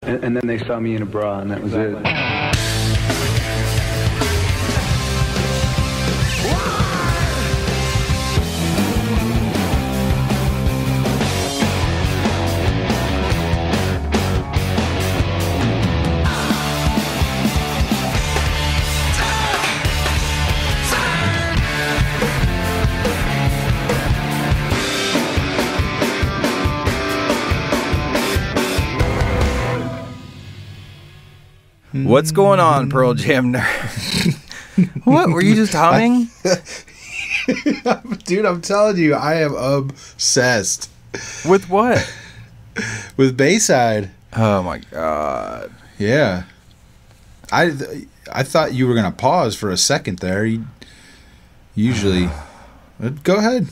And then they saw me in a bra, and that was it. What's going on, Pearl Jam nerd? What? Were you just humming? Dude, I'm telling you, I am obsessed. With what? With Bayside. Oh, my God. Yeah. I thought you were going to pause for a second there. Usually. Go ahead.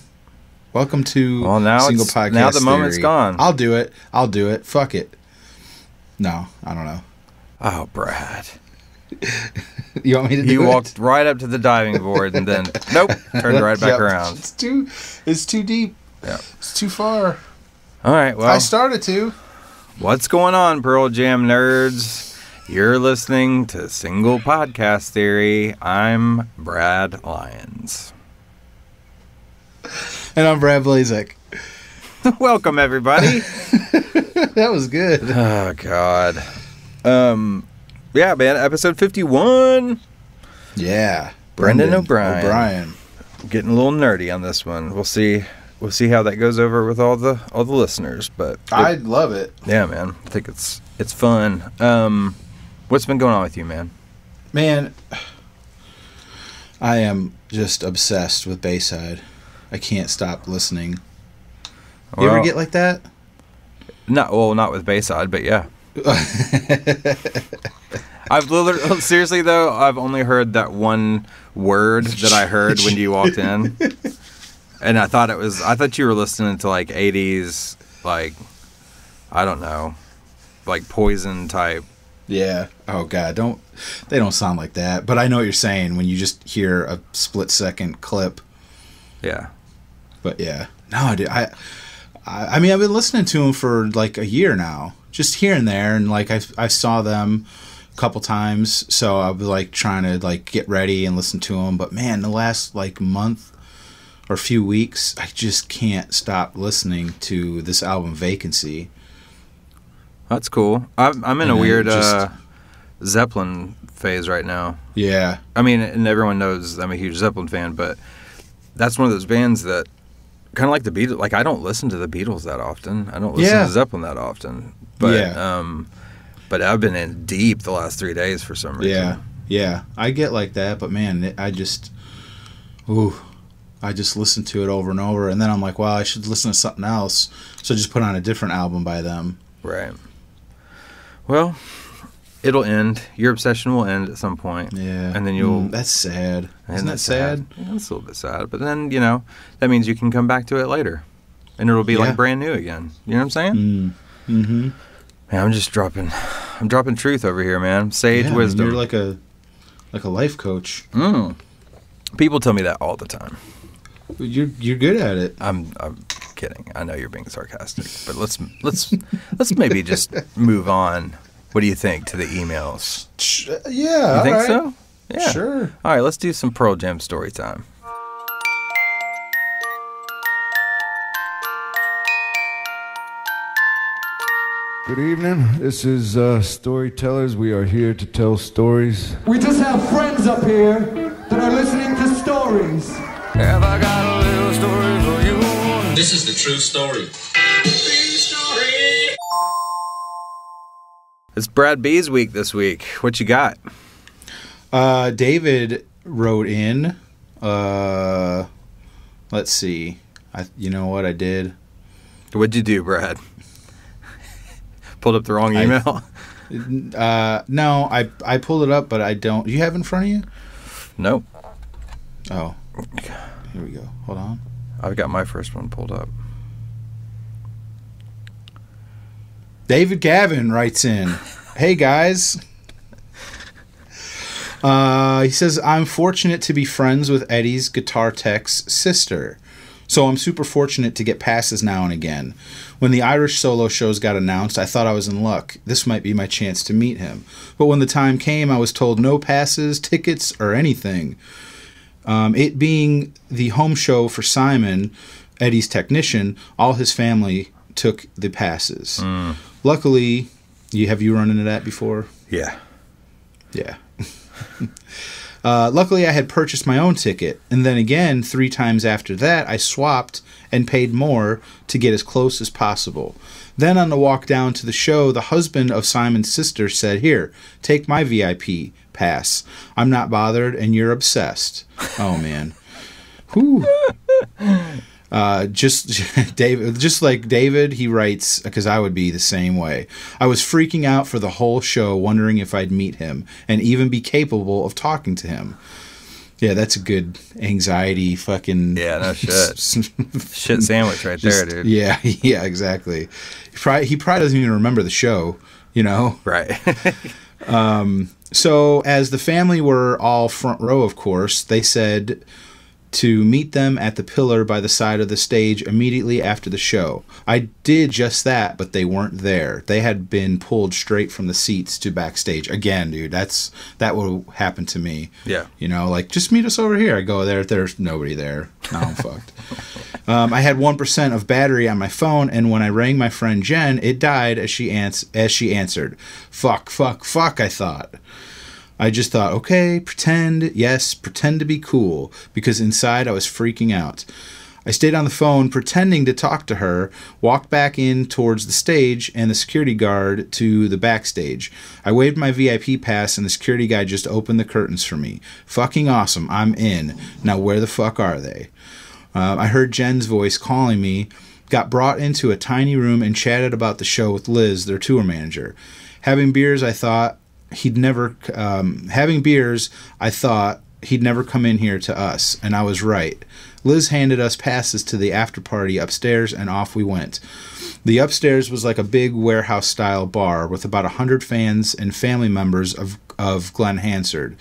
Welcome to Single Podcast Now the moment's Theory. gone. I'll do it. Fuck it. No, I don't know. Oh, Brad. You want me to do it? You walked right up to the diving board and then, nope, turned right back around. It's too deep. Yeah. It's too far. All right, well. I started to. What's going on, Pearl Jam nerds? You're listening to Single Podcast Theory. I'm Brad Lyons. And I'm Brad Blazek. Welcome, everybody. That was good. Oh, God. Yeah, man, episode 51. Yeah. Brendan O'Brien. O'Brien. Getting a little nerdy on this one. We'll see how that goes over with all the listeners, but I love it. Yeah, man. I think it's fun. What's been going on with you, man? Man, I am just obsessed with Bayside. I can't stop listening. You ever get like that? Not with Bayside, but yeah. I've literally, seriously though, I've only heard that one word that I heard when you walked in, and I thought you were listening to like 80s, like, I don't know, like Poison type. Yeah. Oh God, they don't sound like that. But I know what you're saying when you just hear a split-second clip. Yeah. But yeah, no, dude, I mean, I've been listening to them for like a year now. Just here and there, and like I saw them a couple times, so I was like trying to like get ready and listen to them. But man, the last like month or few weeks, I just can't stop listening to this album, Vacancy. That's cool. I'm in a weird Zeppelin phase right now. Yeah, I mean, and everyone knows I'm a huge Zeppelin fan, but that's one of those bands that kind of like the Beatles. Like, I don't listen to the Beatles that often. I don't listen to Zeppelin that often. But but I've been in deep the last 3 days for some reason. Yeah, I get like that. But man, I just listen to it over and over, and then I'm like, wow, I should listen to something else. So just put on a different album by them. Right. Well, it'll end. Your obsession will end at some point. Yeah. And then you'll... That's sad. Isn't that sad? Yeah, it's a little bit sad. But then, that means you can come back to it later. And it'll be like brand new again. You know what I'm saying? Mm-hmm. Man, I'm dropping truth over here, man. Sage wisdom. You're like a life coach. People tell me that all the time. You're good at it. I'm kidding. I know you're being sarcastic, but let's maybe just move on. What do you think to the emails? Yeah. You think so? Yeah. Sure. All right, let's do some Pearl Jam story time. Good evening. This is Storytellers. We are here to tell stories. We just have friends up here that are listening to stories. Have I got a little story for you? This is the true story. True story. It's Brad B's week this week. What you got? David wrote in. Let's see. You know what I did? What'd you do, Brad? Pulled up the wrong email? No, I pulled it up, but I don't. You have it in front of you? No. Oh. Here we go. Hold on. I've got my first one pulled up. David Gavin writes in, "Hey guys." He says, "I'm fortunate to be friends with Eddie's guitar tech's sister. So I'm super fortunate to get passes now and again. When the Irish solo shows got announced, I thought I was in luck. This might be my chance to meet him. But when the time came, I was told no passes, tickets, or anything. It being the home show for Simon, Eddie's technician, all his family took the passes. Luckily, have you run into that before? Yeah. Yeah. Luckily, I had purchased my own ticket, and then again, 3 times after that, I swapped and paid more to get as close as possible. Then on the walk down to the show, the husband of Simon's sister said, "Here, take my VIP pass. I'm not bothered, and you're obsessed." Oh, man. Whew. Just like David, he writes, because I would be the same way. I was freaking out for the whole show, wondering if I'd meet him and even be capable of talking to him. Yeah, that's a good anxiety fucking... Yeah, no shit. Shit sandwich right there, dude. Yeah, exactly. He probably doesn't even remember the show, you know? Right. So, as the family were all front row, of course, they said to meet them at the pillar by the side of the stage immediately after the show. I did just that, but they weren't there. They had been pulled straight from the seats to backstage. Again, dude, that would happen to me. Yeah. You know, like, just meet us over here. I go there, there's nobody there. Now I'm fucked. I had 1% of battery on my phone, and when I rang my friend Jen, it died as she answered. Fuck, I thought. I just thought, okay, pretend to be cool, because inside I was freaking out. I stayed on the phone pretending to talk to her, walked back in towards the stage and the security guard to the backstage. I waved my VIP pass and the security guy just opened the curtains for me. Fucking awesome, I'm in. Now where the fuck are they? I heard Jen's voice calling me, got brought into a tiny room and chatted about the show with Liz, their tour manager. Having beers, I thought he'd never come in here to us, and I was right. Liz handed us passes to the after party upstairs, and off we went. The upstairs was like a big warehouse-style bar with about 100 fans and family members of Glenn Hansard.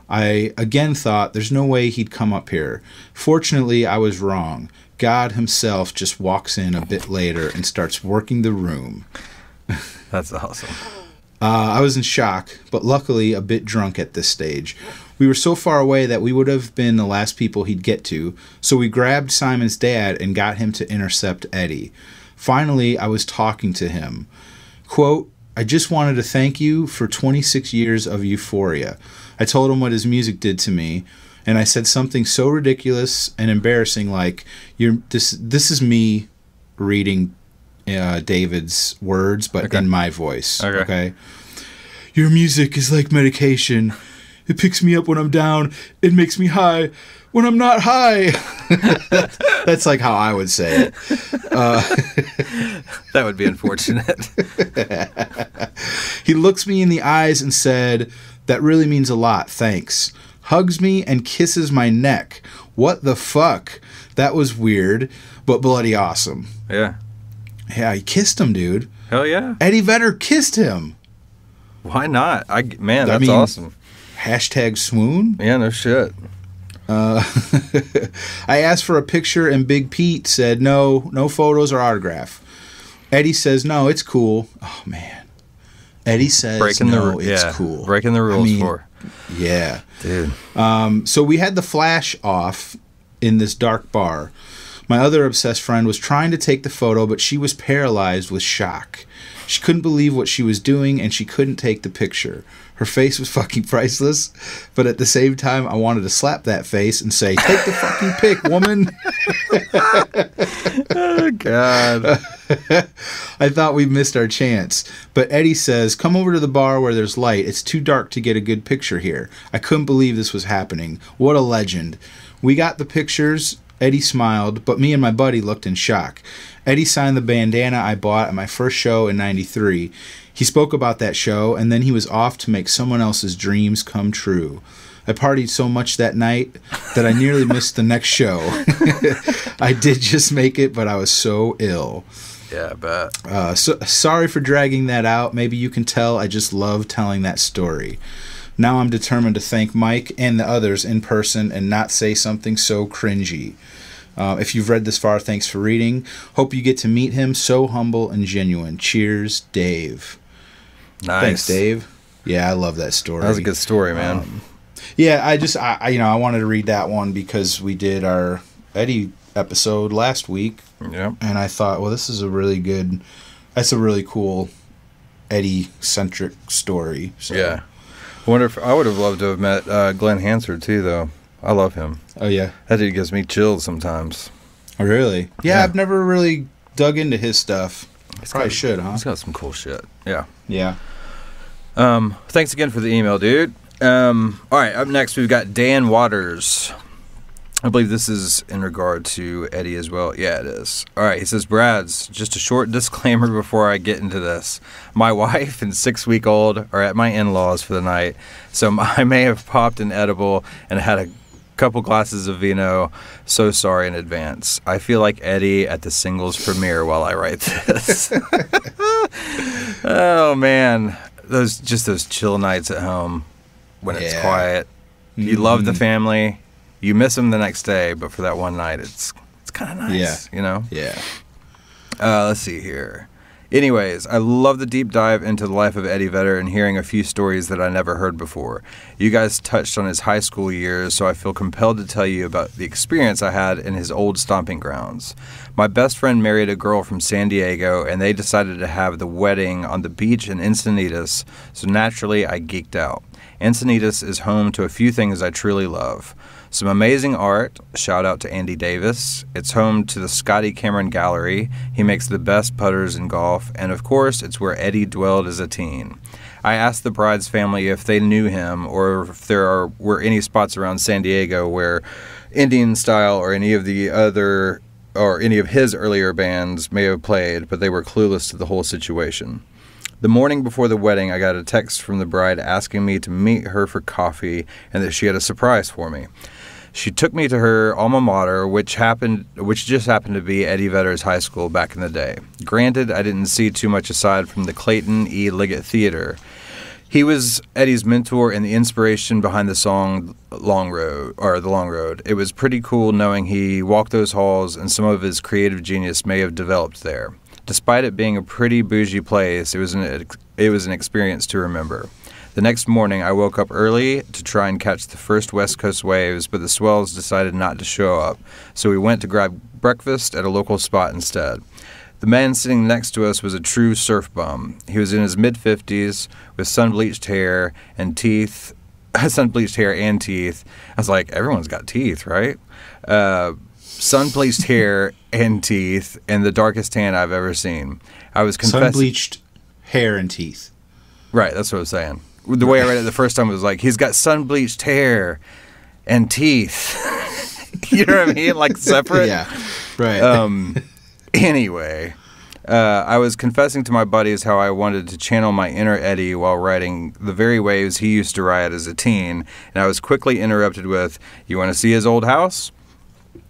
I again thought, there's no way he'd come up here. Fortunately, I was wrong. God himself just walks in a bit later and starts working the room. That's awesome. I was in shock, but luckily a bit drunk at this stage. We were so far away that we would have been the last people he'd get to, so we grabbed Simon's dad and got him to intercept Eddie. Finally, I was talking to him. Quote, "I just wanted to thank you for 26 years of euphoria." I told him what his music did to me, and I said something so ridiculous and embarrassing like, this is me reading David's words, but in my voice. Okay. "Your music is like medication. It picks me up when I'm down. It makes me high when I'm not high." That's like how I would say it. That would be unfortunate. He looks me in the eyes and said, "That really means a lot. Thanks." Hugs me and kisses my neck. What the fuck? That was weird, but bloody awesome. Yeah. Yeah, he kissed him, dude. Hell yeah. Eddie Vedder kissed him. Why not? That's awesome. Hashtag swoon. Yeah, no shit. I asked for a picture and Big Pete said no photos or autograph. Eddie says no, it's cool. Oh man. Eddie says it's cool. Breaking the rules for. Yeah. Dude. So we had the flash off in this dark bar. My other obsessed friend was trying to take the photo, but she was paralyzed with shock. She couldn't believe what she was doing, and she couldn't take the picture. Her face was fucking priceless, but at the same time, I wanted to slap that face and say, "Take the fucking pic, woman." Oh, God. I thought we missed our chance. But Eddie says, "Come over to the bar where there's light. It's too dark to get a good picture here." I couldn't believe this was happening. What a legend. We got the pictures. Eddie smiled, but me and my buddy looked in shock. Eddie signed the bandana I bought at my first show in '93. He spoke about that show, and then he was off to make someone else's dreams come true. I partied so much that night that I nearly missed the next show. I did just make it, but I was so ill. Yeah, I bet. Sorry for dragging that out. Maybe you can tell I just love telling that story. Now I'm determined to thank Mike and the others in person and not say something so cringy. If you've read this far, thanks for reading. Hope you get to meet him. So humble and genuine. Cheers, Dave. Nice. Thanks, Dave. Yeah, I love that story. That was a good story, man. Yeah, I wanted to read that one because we did our Eddie episode last week. Yep. And I thought, well, this is a really cool Eddie-centric story. So. Yeah. I wonder if I would have loved to have met Glenn Hansard too, though. I love him. Oh, yeah? That dude gives me chills sometimes. Oh, really? Yeah, I've never really dug into his stuff. Probably should, huh? He's got some cool shit. Yeah. Yeah. Thanks again for the email, dude. All right, up next we've got Dan Waters. I believe this is in regard to Eddie as well. Yeah, it is. All right, he says, Brad's, just a short disclaimer before I get into this. My wife and 6-week-old are at my in-laws for the night, so I may have popped an edible and had a couple glasses of vino. So sorry in advance. I feel like Eddie at the singles premiere while I write this. Oh, man. Those chill nights at home when it's quiet. You love the family. You miss them the next day, but for that one night, it's kind of nice, you know? Yeah. Let's see here. Anyways, I love the deep dive into the life of Eddie Vedder and hearing a few stories that I never heard before. You guys touched on his high school years, so I feel compelled to tell you about the experience I had in his old stomping grounds. My best friend married a girl from San Diego, and they decided to have the wedding on the beach in Encinitas, so naturally I geeked out. Encinitas is home to a few things I truly love. Some amazing art, shout out to Andy Davis. It's home to the Scotty Cameron Gallery. He makes the best putters in golf. And of course, it's where Eddie dwelled as a teen. I asked the bride's family if they knew him or if there were any spots around San Diego where Indian Style or any of his earlier bands may have played, but they were clueless to the whole situation. The morning before the wedding, I got a text from the bride asking me to meet her for coffee and that she had a surprise for me. She took me to her alma mater, which just happened to be Eddie Vedder's high school back in the day. Granted, I didn't see too much aside from the Clayton E. Liggett Theater. He was Eddie's mentor and the inspiration behind the song The Long Road. It was pretty cool knowing he walked those halls and some of his creative genius may have developed there. Despite it being a pretty bougie place, it was an experience to remember. The next morning, I woke up early to try and catch the first West Coast waves, but the swells decided not to show up, so we went to grab breakfast at a local spot instead. The man sitting next to us was a true surf bum. He was in his mid-50s with sun-bleached hair and teeth. I was like, everyone's got teeth, right? Sun-bleached hair and teeth and the darkest tan I've ever seen. I was confessing. Sun-bleached hair and teeth. Right, that's what I was saying. The way I read it the first time was like, he's got sun-bleached hair and teeth. You know what I mean? Like separate. Yeah, right. Anyway, I was confessing to my buddies how I wanted to channel my inner Eddie while riding the very waves he used to ride as a teen, and I was quickly interrupted with, "You want to see his old house?"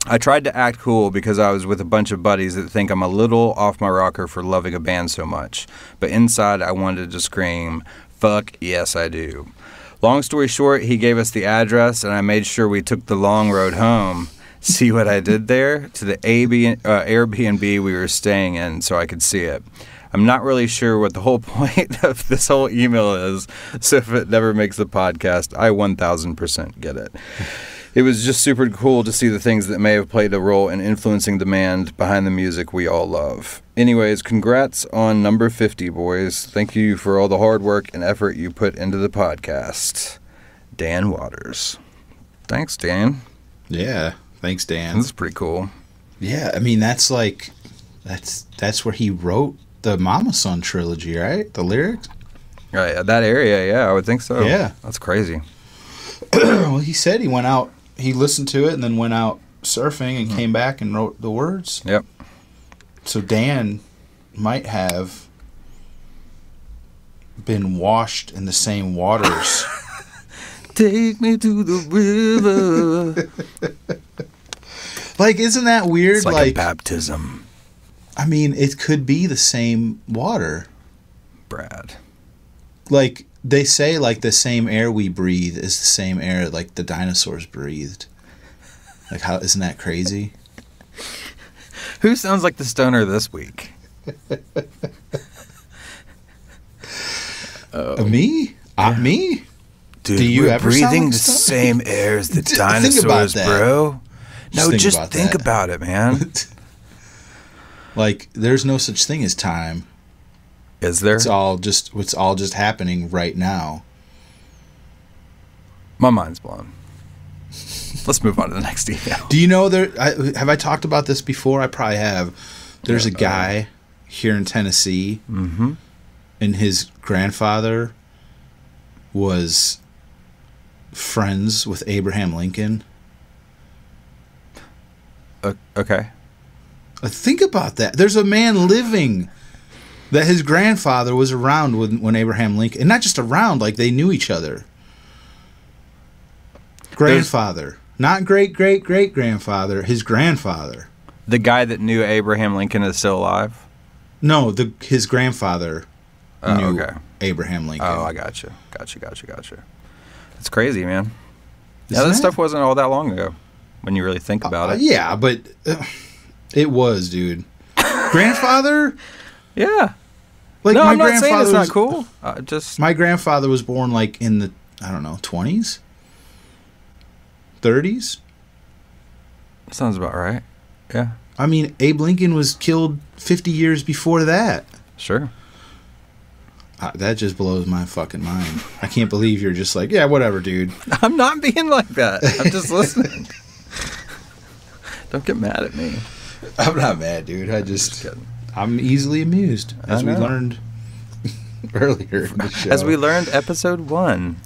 I tried to act cool because I was with a bunch of buddies that think I'm a little off my rocker for loving a band so much, but inside I wanted to scream, "Fuck yes I do." Long story short, he gave us the address, and I made sure we took the long road home. See what I did there? To the Airbnb we were staying in so I could see it. I'm not really sure what the whole point of this whole email is, so if it never makes the podcast, I 1000% get it. It was just super cool to see the things that may have played a role in influencing demand behind the music we all love. Anyways, congrats on number 50, boys. Thank you for all the hard work and effort you put into the podcast. Dan Waters. Thanks, Dan. Yeah, thanks, Dan. This is pretty cool. Yeah, I mean, that's where he wrote the Mama Son trilogy, right? The lyrics? Right, that area, yeah, I would think so. Yeah. That's crazy. Well, he said he went out, he listened to it and then went out surfing and came back and wrote the words. Yep. So Dan might have been washed in the same waters. Take me to the river. Like, isn't that weird? It's like a baptism. I mean, it could be the same water. Brad. Like, they say, like, the same air we breathe is the same air, like, the dinosaurs breathed. Like, how, isn't that crazy? Who sounds like the stoner this week? Me? Me? Dude, Do you we're ever sound breathing like the a stoner? same air as the Think about dinosaurs, that. bro. No, think just about think that. about it, man. Like, there's no such thing as time. Is there? It's all just happening right now. My mind's blown. Let's move on to the next email. Do you know have I talked about this before? I probably have. There's a guy here in Tennessee, and his grandfather was friends with Abraham Lincoln. Okay. Think about that. There's a man living that his grandfather was around when Abraham Lincoln, and not just around, like they knew each other. Grandfather. Not great-great-great-grandfather, his grandfather. The guy that knew Abraham Lincoln is still alive? No, his grandfather knew okay. Abraham Lincoln. Oh, I gotcha. Gotcha. That's crazy, man. Yeah, Isn't that it? stuff wasn't all that long ago when you really think about it. Yeah, but it was, dude. Grandfather? Yeah. Like No, my I'm not saying it's grandfather not was- cool. My grandfather was born like in the, I don't know, 20s? 30s? Sounds about right. Yeah, I mean, Abe Lincoln was killed 50 years before that. sure. That just blows my fucking mind. I can't believe you're just like, yeah, whatever, dude. I'm not being like that. I'm just listening. Don't get mad at me. I'm not mad, dude. Just kidding. I'm easily amused, as I we know. learned earlier in the show. As we learned, episode 1.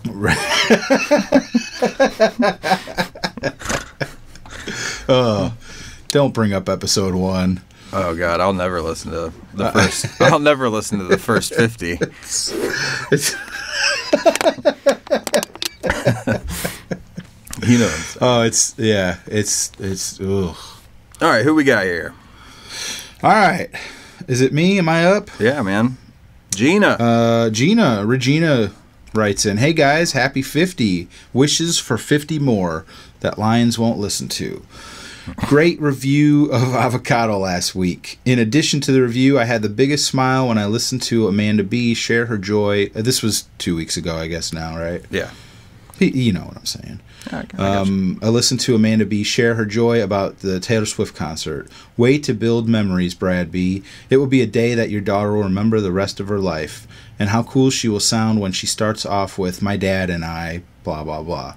Don't bring up episode 1. Oh God, I'll never listen to the first. I'll never listen to the first 50. You know. What I'm saying. It's ugh. All right, who we got here? All right. Is it me? Am I up? Yeah, man. Gina. Regina writes in, "Hey guys, happy 50. Wishes for 50 more that lions won't listen to. Great review of Avocado last week. In addition to the review, I had the biggest smile when I listened to Amanda B share her joy. This was 2 weeks ago, I guess now, right? Yeah. You know what I'm saying. I gotcha. I listened to Amanda B share her joy about the Taylor Swift concert. Way to build memories, Brad B. It will be a day that your daughter will remember the rest of her life. And how cool she will sound when she starts off with my dad and I, blah, blah, blah.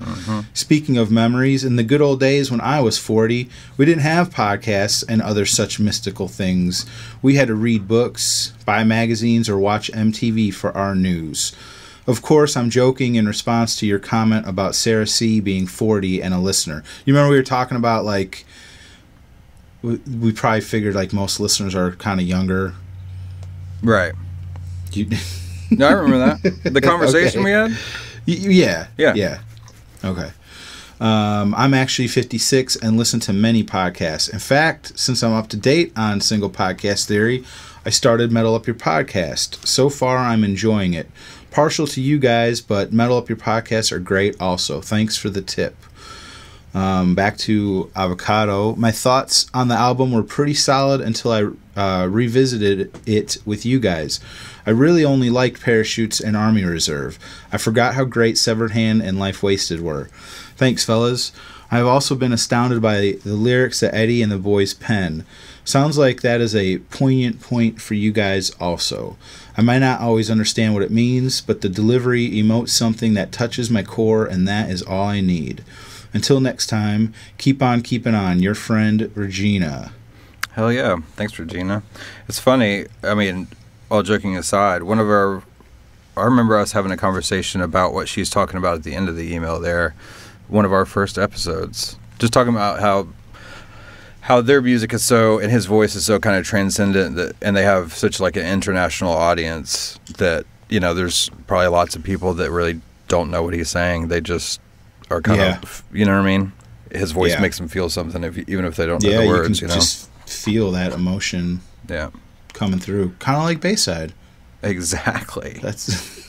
Speaking of memories, in the good old days when I was 40, we didn't have podcasts and other such mystical things. We had to read books, buy magazines, or watch MTV for our news. Of course, I'm joking in response to your comment about Sarah C. being 40 and a listener. You remember we were talking about, like, we probably figured, like, most listeners are kind of younger. Right. You, No, I remember that. The conversation we had? Yeah. Yeah. Okay. I'm actually 56 and listen to many podcasts. In fact, since I'm up to date on Single Podcast Theory, I started Metal Up Your Podcast. So far, I'm enjoying it. Partial to you guys, but Metal Up Your Podcasts are great also. Thanks for the tip. Back to Avocado. My thoughts on the album were pretty solid until I revisited it with you guys. I really only liked Parachutes and Army Reserve. I forgot how great Severed Hand and Life Wasted were. Thanks, fellas. I have also been astounded by the lyrics that Eddie and the boys pen. Sounds like that is a poignant point for you guys also. I might not always understand what it means, but the delivery emotes something that touches my core, and that is all I need. Until next time, keep on keeping on. Your friend, Regina." Hell yeah. Thanks, Regina. It's funny. I mean, all joking aside, I remember us having a conversation about what she's talking about at the end of the email there. One of our first episodes. Just talking about how their music is so, and his voice is so kind of transcendent, and they have such like an international audience that, you know, there's probably lots of people that really don't know what he's saying. They just are kind of, you know what I mean? His voice makes them feel something, even if they don't know the words, you can just feel that emotion coming through. Kind of like Bayside. Exactly. That's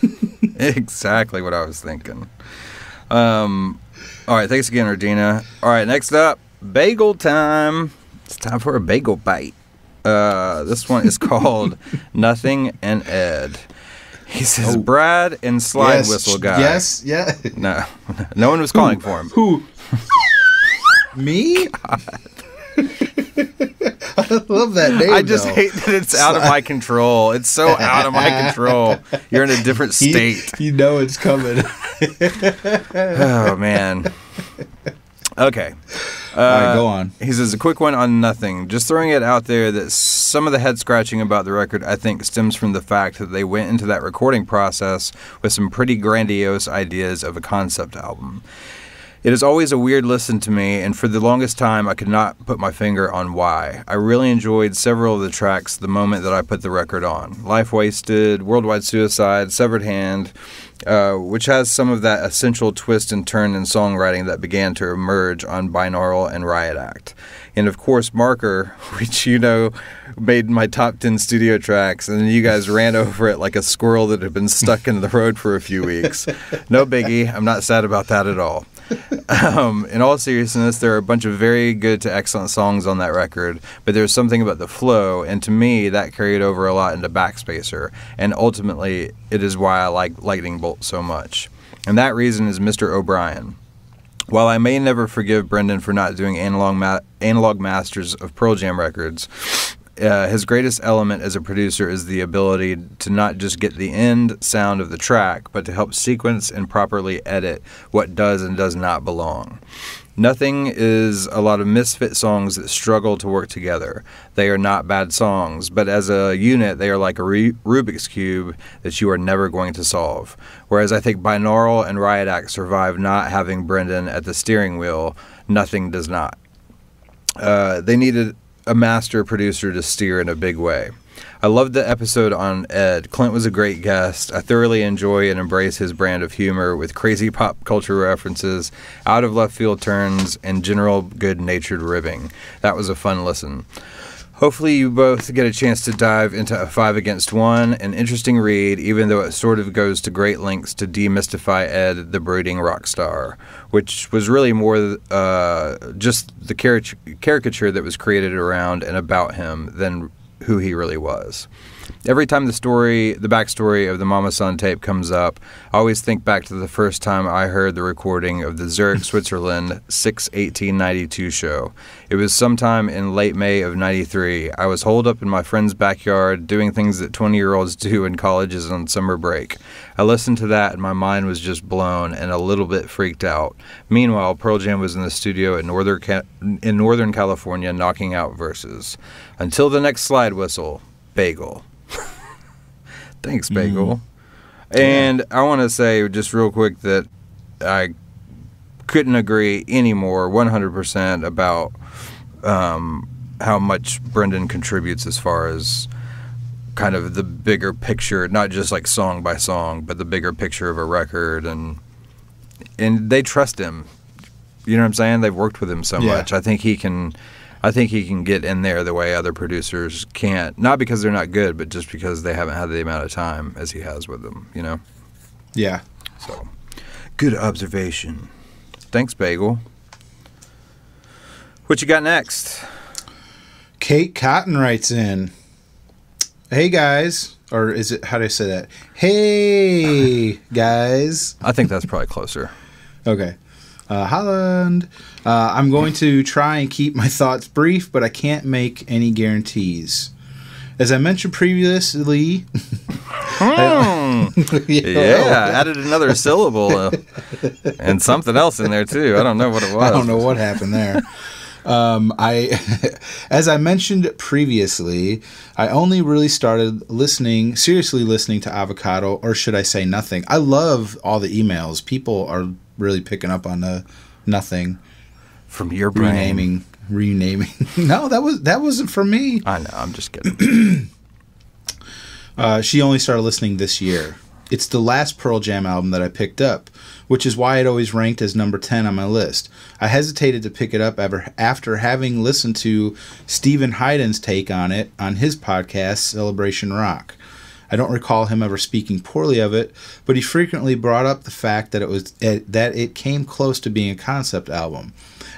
exactly what I was thinking. All right, thanks again, Regina. All right, next up, bagel time. It's time for a bagel bite. This one is called Nothing and Ed. He says, Brad and slide whistle guy. Yes, yeah. No one was calling for him. Who? Me? I love that name. I just hate that it's out of my control. It's so out of my control. You're in a different state. You know it's coming. Oh, man. Okay. All right, go on. He says, a quick one on Nothing. Just throwing it out there that some of the head scratching about the record, I think, stems from the fact that they went into that recording process with some pretty grandiose ideas of a concept album. It is always a weird listen to me, and for the longest time, I could not put my finger on why. I really enjoyed several of the tracks the moment that I put the record on. Life Wasted, Worldwide Suicide, Severed Hand, which has some of that essential twist and turn in songwriting that began to emerge on Binaural and Riot Act. And of course, Marker, which made my top 10 studio tracks, and then you guys ran over it like a squirrel that had been stuck in the road for a few weeks. No biggie, I'm not sad about that at all. In all seriousness, there are a bunch of very good to excellent songs on that record, but there's something about the flow, and to me, that carried over a lot into Backspacer, and ultimately, it is why I like Lightning Bolt so much. And that reason is Mr. O'Brien. While I may never forgive Brendan for not doing analog masters of Pearl Jam records, his greatest element as a producer is the ability to not just get the end sound of the track, but to help sequence and properly edit what does and does not belong. Nothing is a lot of misfit songs that struggle to work together. They are not bad songs, but as a unit, they are like a Rubik's Cube that you are never going to solve. Whereas I think Binaural and Riot Act survive not having Brendan at the steering wheel, Nothing does not. They needed a master producer to steer in a big way. I loved the episode on Ed. Clint was a great guest. I thoroughly enjoy and embrace his brand of humor with crazy pop culture references, out of left field turns, and general good-natured ribbing. That was a fun listen. Hopefully you both get a chance to dive into a 5 Against 1, an interesting read, even though it sort of goes to great lengths to demystify Ed, the brooding rock star, which was really more just the caricature that was created around and about him than who he really was. Every time the backstory of the Mama Son tape comes up, I always think back to the first time I heard the recording of the Zurich, Switzerland 6/1892 show. It was sometime in late May of 93. I was holed up in my friend's backyard doing things that 20-year-olds do in colleges on summer break. I listened to that and my mind was just blown and a little bit freaked out. Meanwhile, Pearl Jam was in the studio in Northern California knocking out verses. Until the next slide whistle, Bagel. Thanks, Bagel. And I want to say just real quick that I couldn't agree anymore 100% about how much Brendan contributes as far as kind of the bigger picture, not just like song by song, but the bigger picture of a record. And they trust him. You know what I'm saying? They've worked with him so much. I think he can get in there the way other producers can't. Not because they're not good, but just because they haven't had the amount of time as he has with them, you know? Yeah. So, good observation. Thanks, Bagel. What you got next? Kate Cotton writes in, hey, guys. Or is it, how do I say that? Hey, guys. I think that's probably closer. Okay. Holland. I'm going to try and keep my thoughts brief, but I can't make any guarantees. As I mentioned previously... added another syllable and something else in there, too. I don't know what it was. I don't know what happened there. As I mentioned previously, I only really started seriously listening to Avocado, or should I say Nothing. I love all the emails. People are really picking up on the Nothing from your brain. Renaming. No, that wasn't from me. I know. I'm just kidding. She only started listening this year. It's the last Pearl Jam album that I picked up, which is why it always ranked as number 10 on my list. I hesitated to pick it up after having listened to Stephen Hyden's take on it on his podcast, Celebration Rock. I don't recall him ever speaking poorly of it, but he frequently brought up the fact that it came close to being a concept album,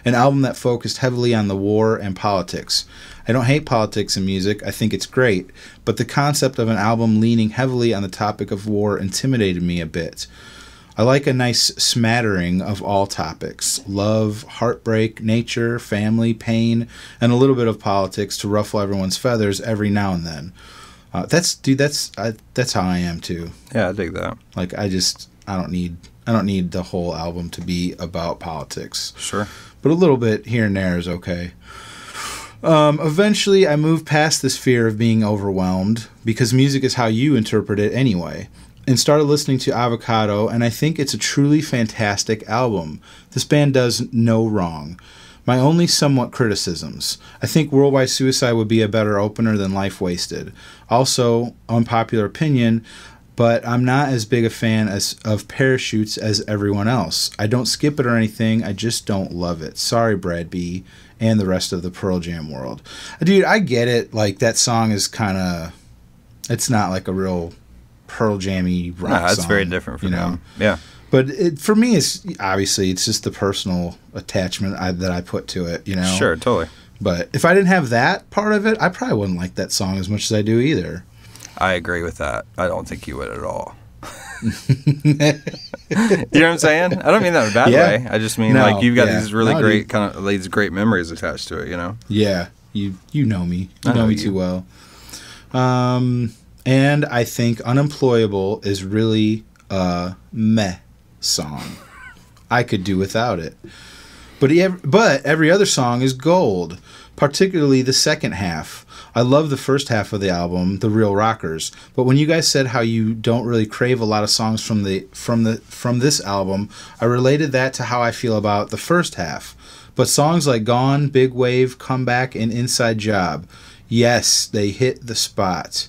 an album that focused heavily on the war and politics. I don't hate politics in music, I think it's great, but the concept of an album leaning heavily on the topic of war intimidated me a bit. I like a nice smattering of all topics: love, heartbreak, nature, family, pain, and a little bit of politics to ruffle everyone's feathers every now and then. That's how I am too. Yeah, I dig that. Like I don't need the whole album to be about politics. Sure. But a little bit here and there is okay. Eventually, I moved past this fear of being overwhelmed, because music is how you interpret it anyway, and started listening to Avocado, and I think it's a truly fantastic album. This band does no wrong. My only somewhat criticisms: I think Worldwide Suicide would be a better opener than Life Wasted. Also, unpopular opinion, but I'm not as big a fan of Parachutes as everyone else. I don't skip it or anything, I just don't love it. Sorry, Brad B. and the rest of the Pearl Jam world. Dude, I get it. Like, that song is kind of... It's not like a real Pearl Jammy rock song. It's very different from them. Yeah. But for me, it's just the personal attachment that I put to it, you know? Sure, totally. But if I didn't have that part of it, I probably wouldn't like that song as much as I do either. I agree with that. I don't think you would at all. You know what I'm saying? I don't mean that in a bad way. I just mean like you've got these really great kind of these great memories attached to it, you know? Yeah. You know me. You know me too well. And I think Unemployable is really a meh song. I could do without it. But every other song is gold, particularly the second half. I love the first half of the album, The Real Rockers, but when you guys said how you don't really crave a lot of songs from this album, I related that to how I feel about the first half. But songs like Gone, Big Wave, Comeback, and Inside Job, yes, they hit the spot.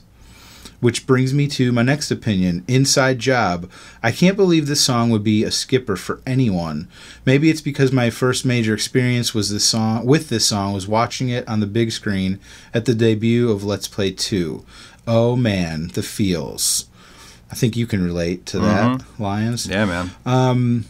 Which brings me to my next opinion, Inside Job. I can't believe this song would be a skipper for anyone. Maybe it's because my first major experience with this song was watching it on the big screen at the debut of Let's Play 2. Oh man, the feels. I think you can relate to that, Lions. Yeah, man.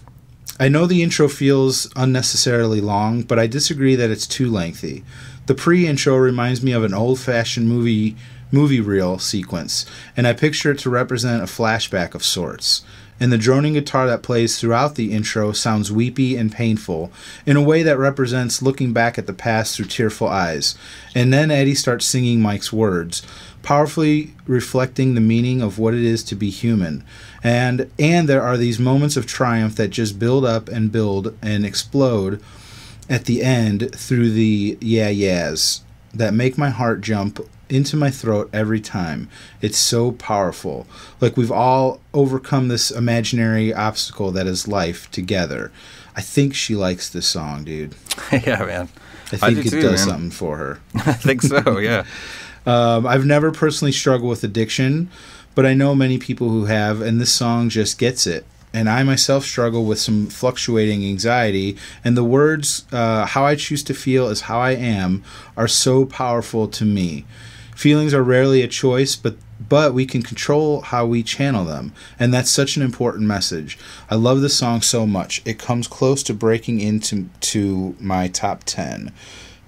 I know the intro feels unnecessarily long, but I disagree that it's too lengthy. The pre-intro reminds me of an old-fashioned movie reel sequence, and I picture it to represent a flashback of sorts. And the droning guitar that plays throughout the intro sounds weepy and painful, in a way that represents looking back at the past through tearful eyes. And then Eddie starts singing Mike's words, powerfully reflecting the meaning of what it is to be human. And there are these moments of triumph that just build up and build and explode at the end through the yeah-yeahs that make my heart jump into my throat every time. It's so powerful. Like we've all overcome this imaginary obstacle that is life together. I think she likes this song, dude. Yeah, man. I think it does something for her. I think so, yeah. I've never personally struggled with addiction, but I know many people who have, and this song just gets it. And I myself struggle with some fluctuating anxiety, and the words, how I choose to feel is how I am, are so powerful to me. Feelings are rarely a choice, but we can control how we channel them, and that's such an important message. I love this song so much. It comes close to breaking into my top 10.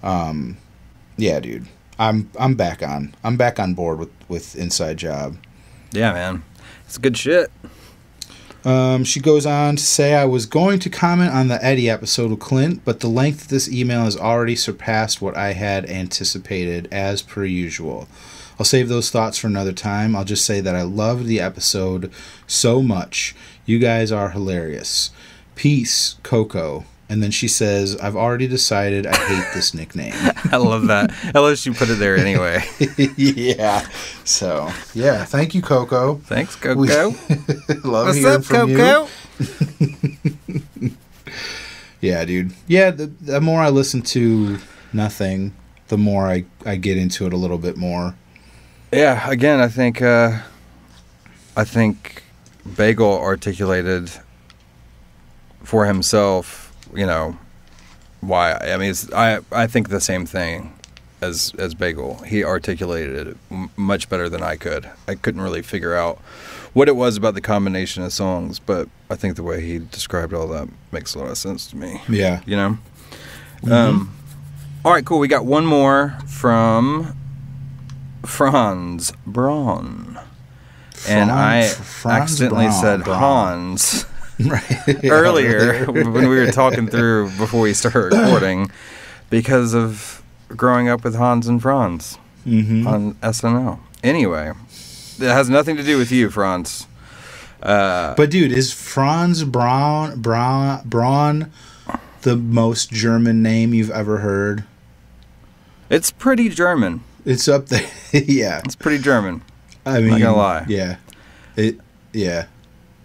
Yeah, dude. I'm back on board with Inside Job. Yeah, man. It's good shit. She goes on to say, I was going to comment on the Eddie episode with Clint, but the length of this email has already surpassed what I had anticipated, as per usual. I'll save those thoughts for another time. I'll just say that I loved the episode so much. You guys are hilarious. Peace, Coco. And then she says, I've already decided I hate this nickname. I love that. I love she put it there anyway. Yeah. So, yeah. Thank you, Coco. Thanks, Coco. Love What's hearing up, from Coco? you. Yeah, dude. Yeah, the more I listen to Nothing, the more I get into it a little bit more. Yeah, again, I think Bagel articulated for himself, you know, why. I mean, I think the same thing as bagel. He articulated it much better than I could. I couldn't really figure out what it was about the combination of songs, but I think the way he described all that makes a lot of sense to me. Yeah. You know? All right, cool. We got one more from Franz Braun. And I accidentally said Hans earlier when we were talking through before we started recording because of growing up with Hans and Franz on SNL. Anyway, it has nothing to do with you, Franz. But dude, is Franz Braun the most German name you've ever heard? It's pretty German. It's up there. Yeah. It's pretty German. I mean, not gonna lie. Yeah. Yeah.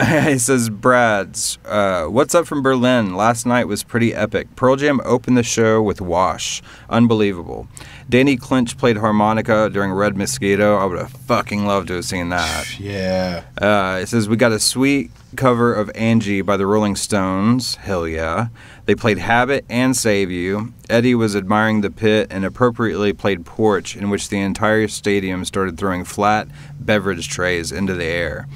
He says, Brad's, what's up from Berlin? Last night was pretty epic. Pearl Jam opened the show with Wash. Unbelievable. Danny Clinch played harmonica during Red Mosquito. I would have fucking loved to have seen that. Yeah. It says, we got a sweet cover of Angie by the Rolling Stones. Hell yeah. They played Habit and Save You. Eddie was admiring the pit and appropriately played Porch, in which the entire stadium started throwing flat beverage trays into the air.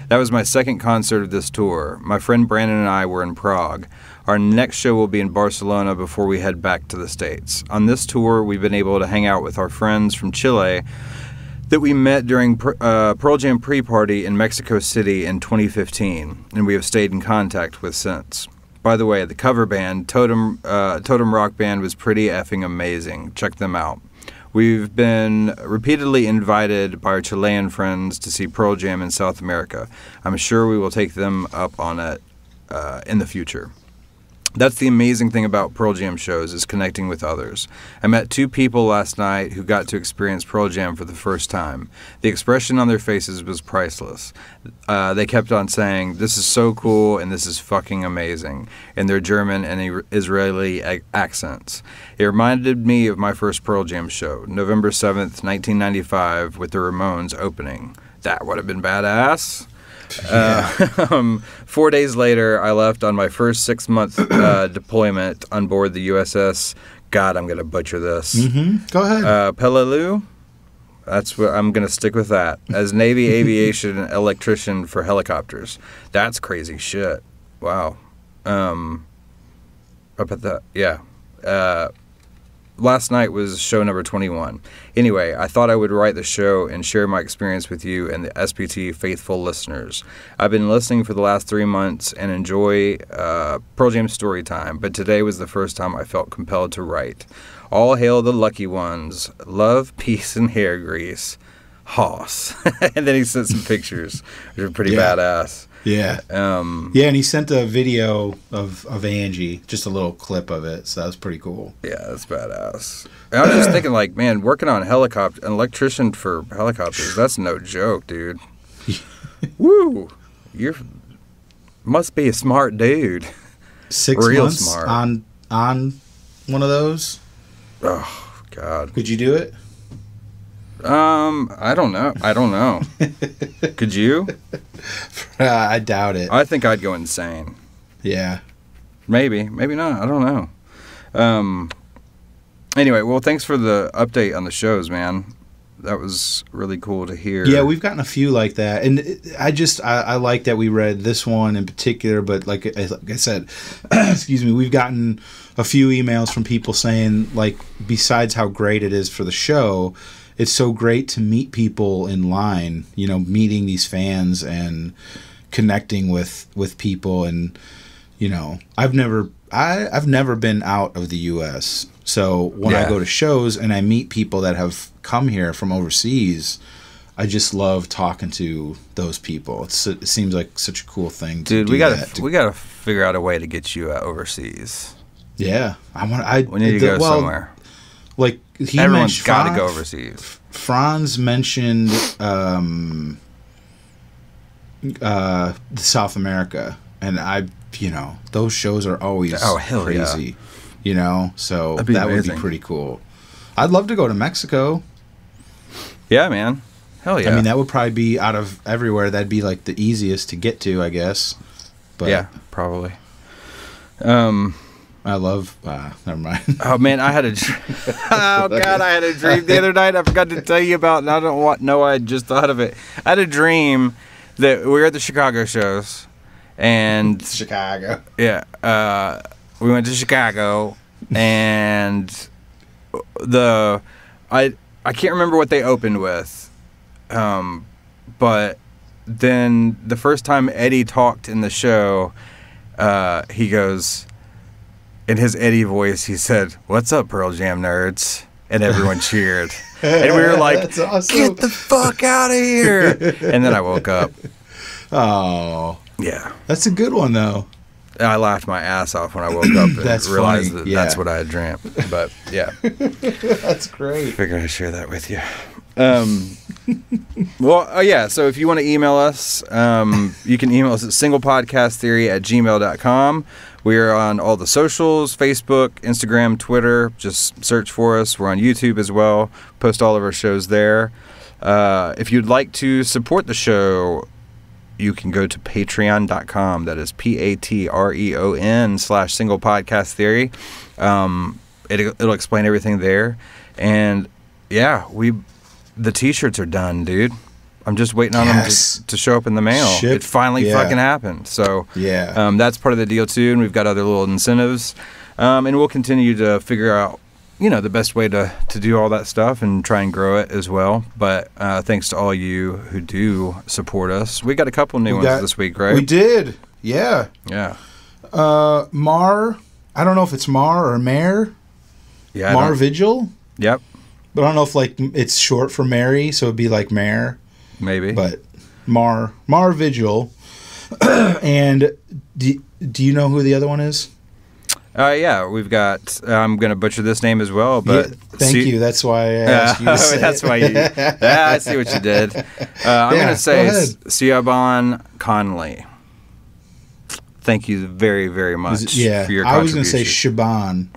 That was my second concert of this tour. My friend Brandon and I were in Prague. Our next show will be in Barcelona before we head back to the States. On this tour, we've been able to hang out with our friends from Chile that we met during Pearl Jam pre-party in Mexico City in 2015, and we have stayed in contact with since. By the way, the cover band, Totem Rock Band, was pretty effing amazing. Check them out. We've been repeatedly invited by our Chilean friends to see Pearl Jam in South America. I'm sure we will take them up on it in the future. That's the amazing thing about Pearl Jam shows, is connecting with others. I met 2 people last night who got to experience Pearl Jam for the first time. The expression on their faces was priceless. They kept on saying, "This is so cool and this is fucking amazing," in their German and Israeli accents. It reminded me of my first Pearl Jam show, November 7th, 1995, with the Ramones opening. That would have been badass. 4 days later, I left on my first 6-month deployment on board the USS. God, I'm going to butcher this. Go ahead. Peleliu? That's what I'm going to stick with that. As Navy aviation electrician for helicopters. That's crazy shit. Wow. I bet that, yeah. Last night was show number 21. Anyway, I thought I would write the show and share my experience with you and the SPT faithful listeners. I've been listening for the last 3 months and enjoy Pearl Jam story time, but today was the first time I felt compelled to write. All hail the lucky ones. Love, peace, and hair grease. Hoss. And then he sent some pictures, which are pretty badass. Yeah. Yeah, and he sent a video of Angie, just a little clip of it, so that was pretty cool. Yeah, that's badass. And I was just thinking, like, man, working on an electrician for helicopters, that's no joke, dude. Woo! You must be a smart dude. 6 Real months smart. on one of those? Oh, God. Could you do it? I don't know. Could you? I doubt it. I think I'd go insane. Yeah. Maybe not. I don't know. Anyway, well, thanks for the update on the shows, man. That was really cool to hear. Yeah, we've gotten a few like that, and I like that we read this one in particular. But like I said, excuse me, we've gotten a few emails from people saying, like, besides how great it is for the show, it's so great to meet people in line, you know, meeting these fans and connecting with people. And, you know, I've never been out of the U.S., so when I go to shows and I meet people that have come here from overseas, I just love talking to those people. It seems like such a cool thing to do. Dude, we gotta figure out a way to get you overseas. Yeah, we need to go somewhere. Like, everyone's got to go overseas. Franz mentioned South America, and those shows are always crazy. Yeah. You know, so that amazing. Would be pretty cool. I'd love to go to Mexico. Yeah, man. Hell yeah. I mean, that would probably be, out of everywhere, that'd be like the easiest to get to, I guess. But yeah, probably. I love. Never mind. Oh man, I had a I had a dream the other night. I forgot to tell you about, and I don't know. I just thought of it. I had a dream that we were at the Chicago shows, and Chicago. Yeah, we went to Chicago, and I can't remember what they opened with, but then the first time Eddie talked in the show, he goes. In his Eddie voice, he said, "What's up, Pearl Jam nerds?" And everyone cheered. And we were like, That's awesome. "Get the fuck out of here!" And then I woke up. Oh, Yeah. that's a good one though. I laughed my ass off when I woke up and That's realized funny. that Yeah. that's what I had dreamt. But yeah, That's great. figured I'd share that with you. Well, yeah, so if you want to email us, you can email us at singlepodcasttheory@gmail.com. We are on all the socials, Facebook, Instagram, Twitter. Just search for us. We're on YouTube as well. Post all of our shows there. If you'd like to support the show, you can go to patreon.com. That is patreon.com/singlepodcasttheory. It'll explain everything there. And yeah, the t-shirts are done, dude. I'm just waiting on them to show up in the mail. It finally fucking happened. So Yeah. that's part of the deal too. And we've got other little incentives. And we'll continue to figure out, the best way to do all that stuff and try and grow it as well. But thanks to all you who do support us. We got a couple new ones this week, right? We did. Yeah. Yeah. Mar. I don't know if it's Mar or Mare. Yeah. Mar Vigil. Yep. But I don't know if it's short for Mary, so it'd be like Mare. Maybe. But Mar Vigil. And do you know who the other one is? Yeah, we've got. I'm gonna butcher this name as well, but thank you. That's why I asked you to say that's it. why you. I see what you did. I'm gonna say Siobhan Conley. Thank you very, very much. For your contribution. I was gonna say Shaban.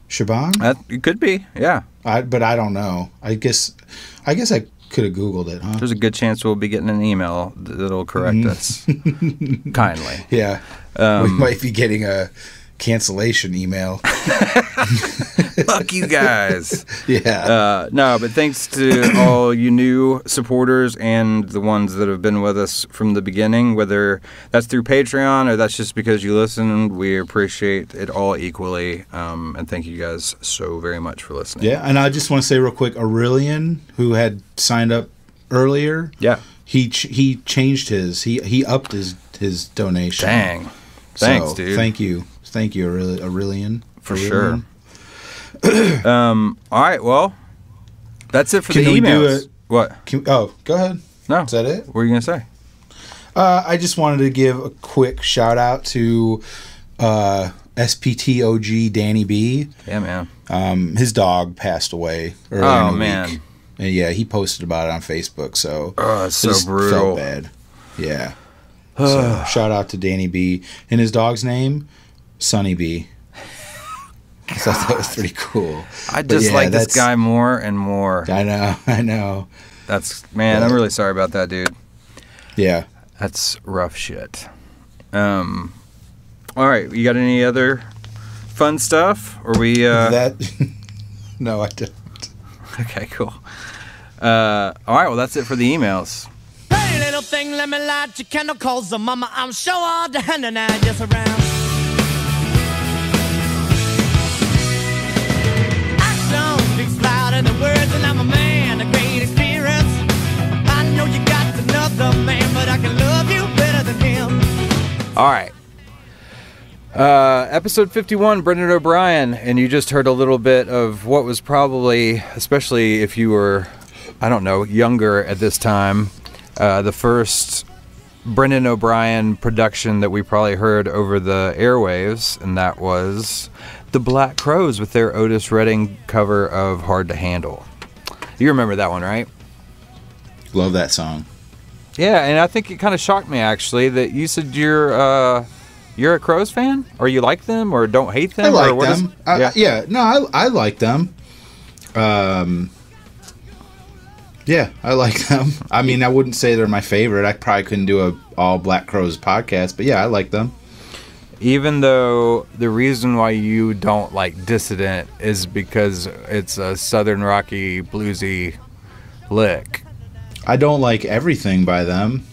Shaban? It could be. Yeah. But I don't know. I guess I could have Googled it, huh? There's a good chance we'll be getting an email that'll correct us kindly. Yeah. We might be getting a cancellation email. Fuck you guys. Yeah. No, but thanks to all you new supporters and the ones that have been with us from the beginning, whether that's through Patreon or that's just because you listen, we appreciate it all equally. And thank you guys so very much for listening. Yeah, and I just want to say real quick, Aurelian, who had signed up earlier, he changed his, he upped his donation. Dang. Thanks, dude. Thank you, Aurelian. For sure. All right, well, that's it for the emails. What? Go ahead. No. Is that it? What are you going to say? I just wanted to give a quick shout out to SPTOG Danny B. Yeah, man. His dog passed away earlier in the week. And yeah, he posted about it on Facebook, so it's so brutal. Felt bad. Yeah. So shout out to Danny B. And his dog's name, Sonny B. I thought that was pretty cool. I just like this guy more and more. I know. I'm really sorry about that, dude. Yeah. That's rough shit. All right, you got any other fun stuff? Or we No, I don't. Okay, cool. All right, well that's it for the emails. Hey little thing, let me light your candle, cause the mama I'm sure all the hand and I just around. The words, and I'm a man, a great experience. I know you got another man, but I can love you better than him. All right. Episode 51, Brendan O'Brien, and you just heard a little bit of what was probably, especially if you were, I don't know, younger at this time, the first Brendan O'Brien production that we probably heard over the airwaves, and that was the Black Crowes with their Otis Redding cover of Hard to Handle. You remember that one, right? Love that song. Yeah, and I think it kind of shocked me, actually, that you said you're a Crowes fan? Or you like them, or don't hate them? I like or what them. I like them. Yeah, I like them. I mean, I wouldn't say they're my favorite. I probably couldn't do a all Black Crowes podcast, but yeah, I like them. even though the reason why you don't like Dissident is because it's a southern rocky bluesy lick. I don't like everything by them.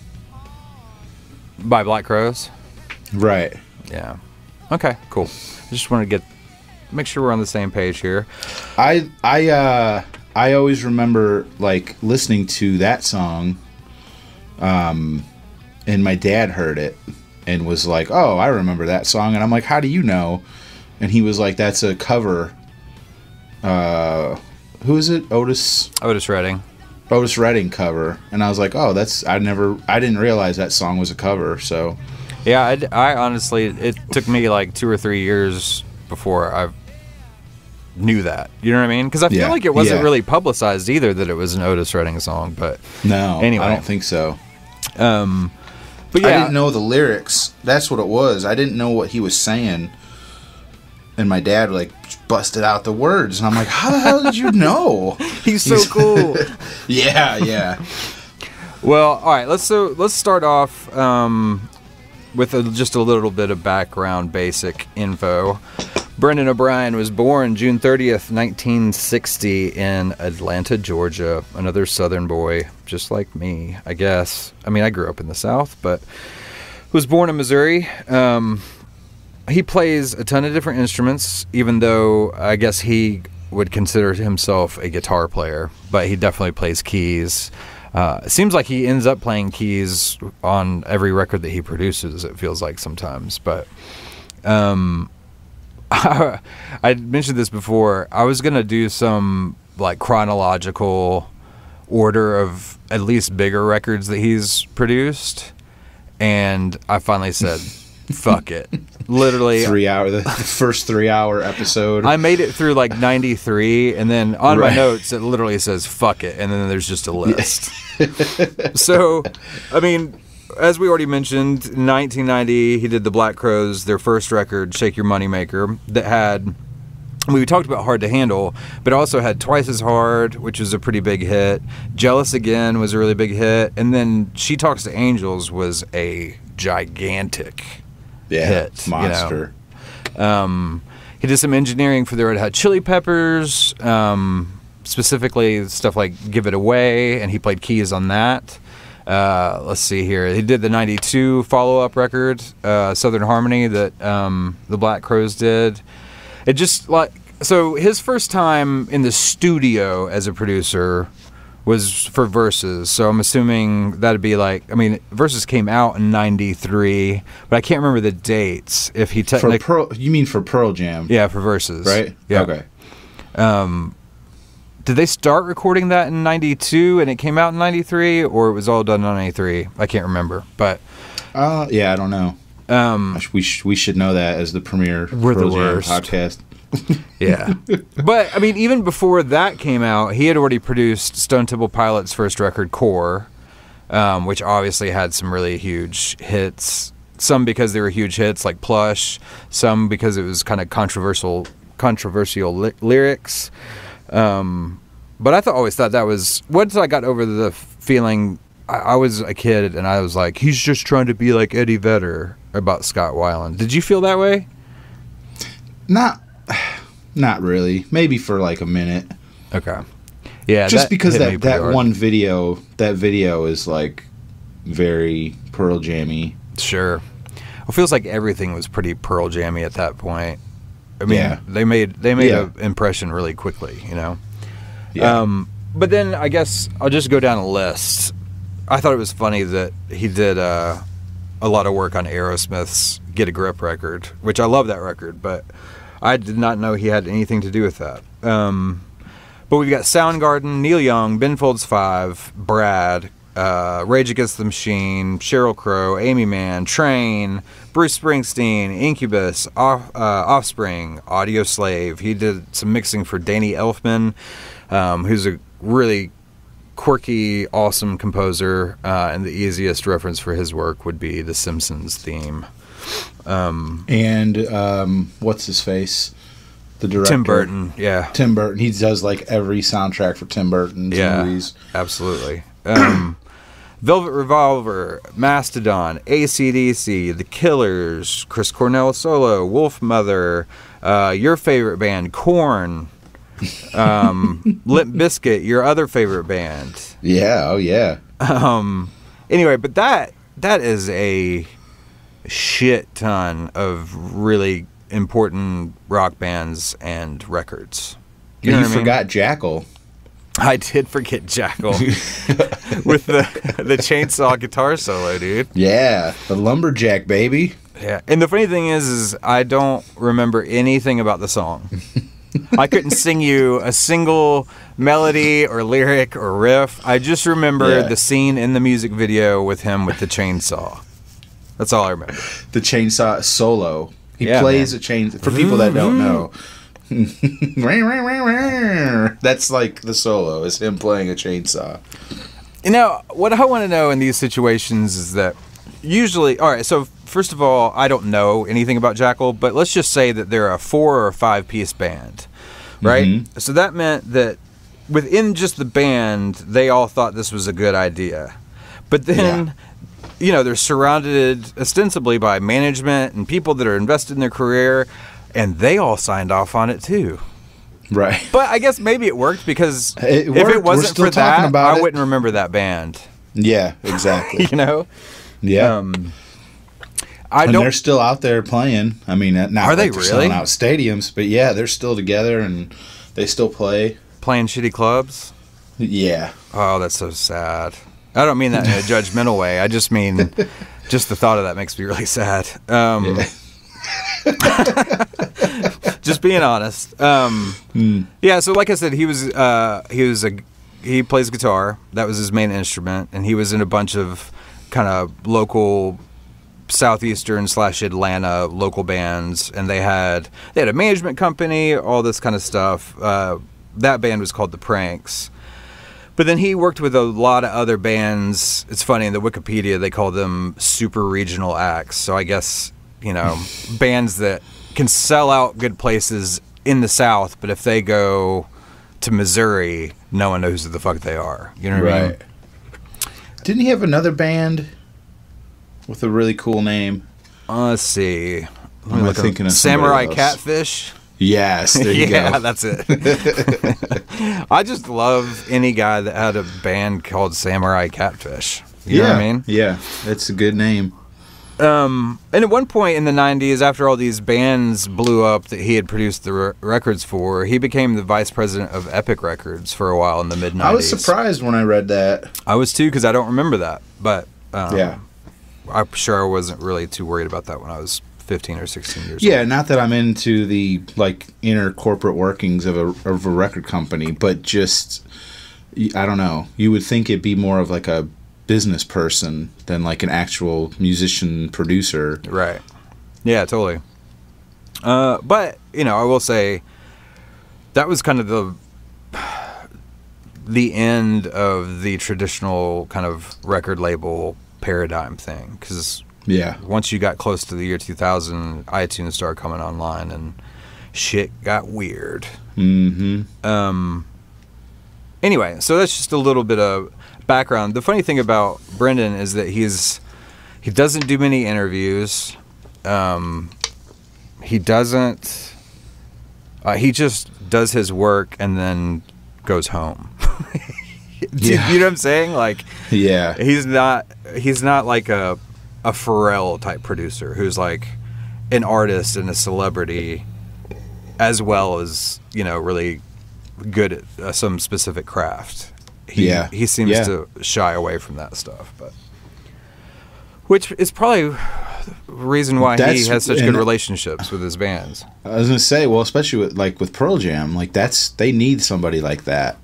By Black Crowes? Right. Yeah. Okay, cool. I just want to make sure we're on the same page here. I always remember like listening to that song, and my dad heard it and was like, "Oh, I remember that song," and I'm like, "How do you know?" And he was like, "That's a cover." Who is it? Otis Redding. Otis Redding cover, and I was like, "Oh, I didn't realize that song was a cover." So, yeah, I honestly, it took me like 2 or 3 years before I knew that. You know what I mean? Because I feel like it wasn't really publicized either that it was an Otis Redding song. But no, anyway, I don't think so. But yeah, I didn't know the lyrics. That's what it was. I didn't know what he was saying, and my dad like busted out the words, and I'm like, "How the hell did you know?" He's so cool. Yeah. Well, all right. Let's start off with just a little bit of background, basic info. Brendan O'Brien was born June 30th, 1960 in Atlanta, Georgia. Another Southern boy, just like me, I guess. I mean, I grew up in the South, but was born in Missouri. He plays a ton of different instruments, even though I guess he would consider himself a guitar player, but he definitely plays keys. It seems like he ends up playing keys on every record that he produces, it feels like sometimes. But I mentioned this before. I was going to do some like chronological order of at least bigger records that he's produced, and I finally said, fuck it. Literally 3 hour, the first 3 hour episode. I made it through like 93, and then on my notes it literally says fuck it, and then there's just a list. So, I mean, as we already mentioned, in 1990 he did the Black Crowes, their first record, Shake Your Moneymaker, that had, we talked about Hard to Handle, but also had Twice as Hard, which was a pretty big hit. Jealous Again was a really big hit, and then She Talks to Angels was a gigantic hit, monster. You know? He did some engineering for the Red Hot Chili Peppers, specifically stuff like Give It Away, and he played keys on that. Let's see here. He did the 92 follow-up record, Southern Harmony, that the Black Crowes did. It just like, so his first time in the studio as a producer was for Versus, so I'm assuming that'd be like, I mean, Versus came out in 93, but I can't remember the dates. If he you mean for Pearl Jam? Yeah, for Versus, right? Yeah. Okay. Did they start recording that in 92 and it came out in 93, or it was all done in 93? I can't remember, but yeah, I don't know. We should know that as the premier we're Pearl the Jam worst podcast. Yeah. But I mean, even before that came out, he had already produced Stone Temple Pilots' first record, Core, which obviously had some really huge hits. Some because they were huge hits, like Plush. Some because it was kind of controversial lyrics. But I always thought that was, once I got over the feeling, I was a kid and I was like, he's just trying to be like Eddie Vedder about Scott Weiland. Did you feel that way? Not really. Maybe for like a minute. Okay. Yeah. Just because that hard. one video, that video is like very Pearl Jammy. Sure. It feels like everything was pretty Pearl Jammy at that point. I mean, they made an impression really quickly, you know. Yeah. But then I guess I'll just go down a list. I thought it was funny that he did a lot of work on Aerosmith's Get a Grip record, which I love that record, but I did not know he had anything to do with that. But we've got Soundgarden, Neil Young, Ben Folds 5, Brad, Rage Against the Machine, Sheryl Crow, Amy Mann, Train, Bruce Springsteen, Incubus, Offspring, Audio Slave. He did some mixing for Danny Elfman, who's a really quirky, awesome composer, and the easiest reference for his work would be the Simpsons theme. And what's his face? The director. Tim Burton, yeah. Tim Burton. He does like every soundtrack for Tim Burton's movies. Absolutely. Velvet Revolver, Mastodon, AC/DC, The Killers, Chris Cornell solo, Wolf Mother, your favorite band, Korn, Limp Bizkit, your other favorite band. Yeah, oh yeah. Anyway, but that is a shit ton of really important rock bands and records. You know what I mean? forgot Jackal. I did forget Jackal with the chainsaw guitar solo, dude. Yeah, the lumberjack, baby. Yeah, and the funny thing is I don't remember anything about the song. I couldn't sing you a single melody or lyric or riff. I just remember the scene in the music video with him with the chainsaw. That's all I remember. The chainsaw solo. He plays a chainsaw. For people that don't know. That's like the solo, is him playing a chainsaw. You know, what I want to know in these situations is that usually, all right, so first of all, I don't know anything about Jackal, but let's just say that they're a 4 or 5 piece band, right? Mm-hmm. So that meant that within just the band, they all thought this was a good idea. But then, you know, they're surrounded ostensibly by management and people that are invested in their career, and they all signed off on it too. Right. But I guess maybe it worked because if it wasn't for that, I wouldn't remember that band. Yeah, exactly. You know? Yeah. They're still out there playing. I mean, not are they they're really selling out stadiums, but yeah, they're still together and they still play. Playing shitty clubs? Yeah. Oh, that's so sad. I don't mean that in a judgmental way. I just mean, just the thought of that makes me really sad. Just being honest. Yeah, so like I said, he plays guitar. That was his main instrument, and he was in a bunch of kind of local Southeastern / Atlanta local bands, and they had a management company, all this kind of stuff. That band was called The Pranks. But then he worked with a lot of other bands. It's funny, in the Wikipedia they call them super regional acts. So I guess, you know, bands that can sell out good places in the South, but if they go to Missouri, no one knows who the fuck they are. You know what I mean? Didn't he have another band with a really cool name? Let's see. Am I thinking of Samurai Catfish? Yes, there you go. Yeah, that's it. I just love any guy that had a band called Samurai Catfish. You know what I mean? Yeah, it's a good name. And at one point in the 90s, after all these bands blew up that he had produced the records for, he became the vice president of Epic Records for a while in the mid-90s. I was surprised when I read that. I was too, because I don't remember that. But yeah, I'm sure I wasn't really too worried about that when I was 15 or 16 years old. Yeah, not that I'm into the inner corporate workings of a record company, but just, I don't know. You would think it'd be more of like a business person than like an actual musician producer. Right. Yeah, totally. But, you know, I will say that was kind of the end of the traditional kind of record label paradigm thing, because once you got close to the year 2000, iTunes started coming online and shit got weird. Anyway, so that's just a little bit of background. The funny thing about Brendan is that he doesn't do many interviews. He doesn't. He just does his work and then goes home. You know what I'm saying? Like, yeah, he's not like a Pharrell type producer who's like an artist and a celebrity, as well as, you know, really good at some specific craft. He seems to shy away from that stuff, but which is probably the reason why he has such good relationships with his bands. I was gonna say, well, especially with Pearl Jam, like they need somebody like that.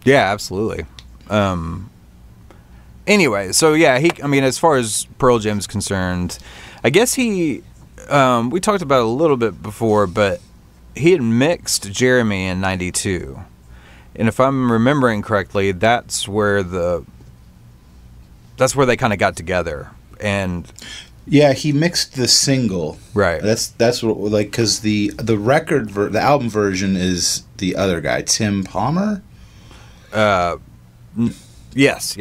Yeah, absolutely. Anyway, so yeah, I mean, as far as Pearl Jam's concerned, I guess we talked about it a little bit before, but he had mixed Jeremy in '92. And if I'm remembering correctly, that's where they kind of got together. And yeah, he mixed the single. Right. That's what, like, because the album version is the other guy, Tim Palmer. Yes.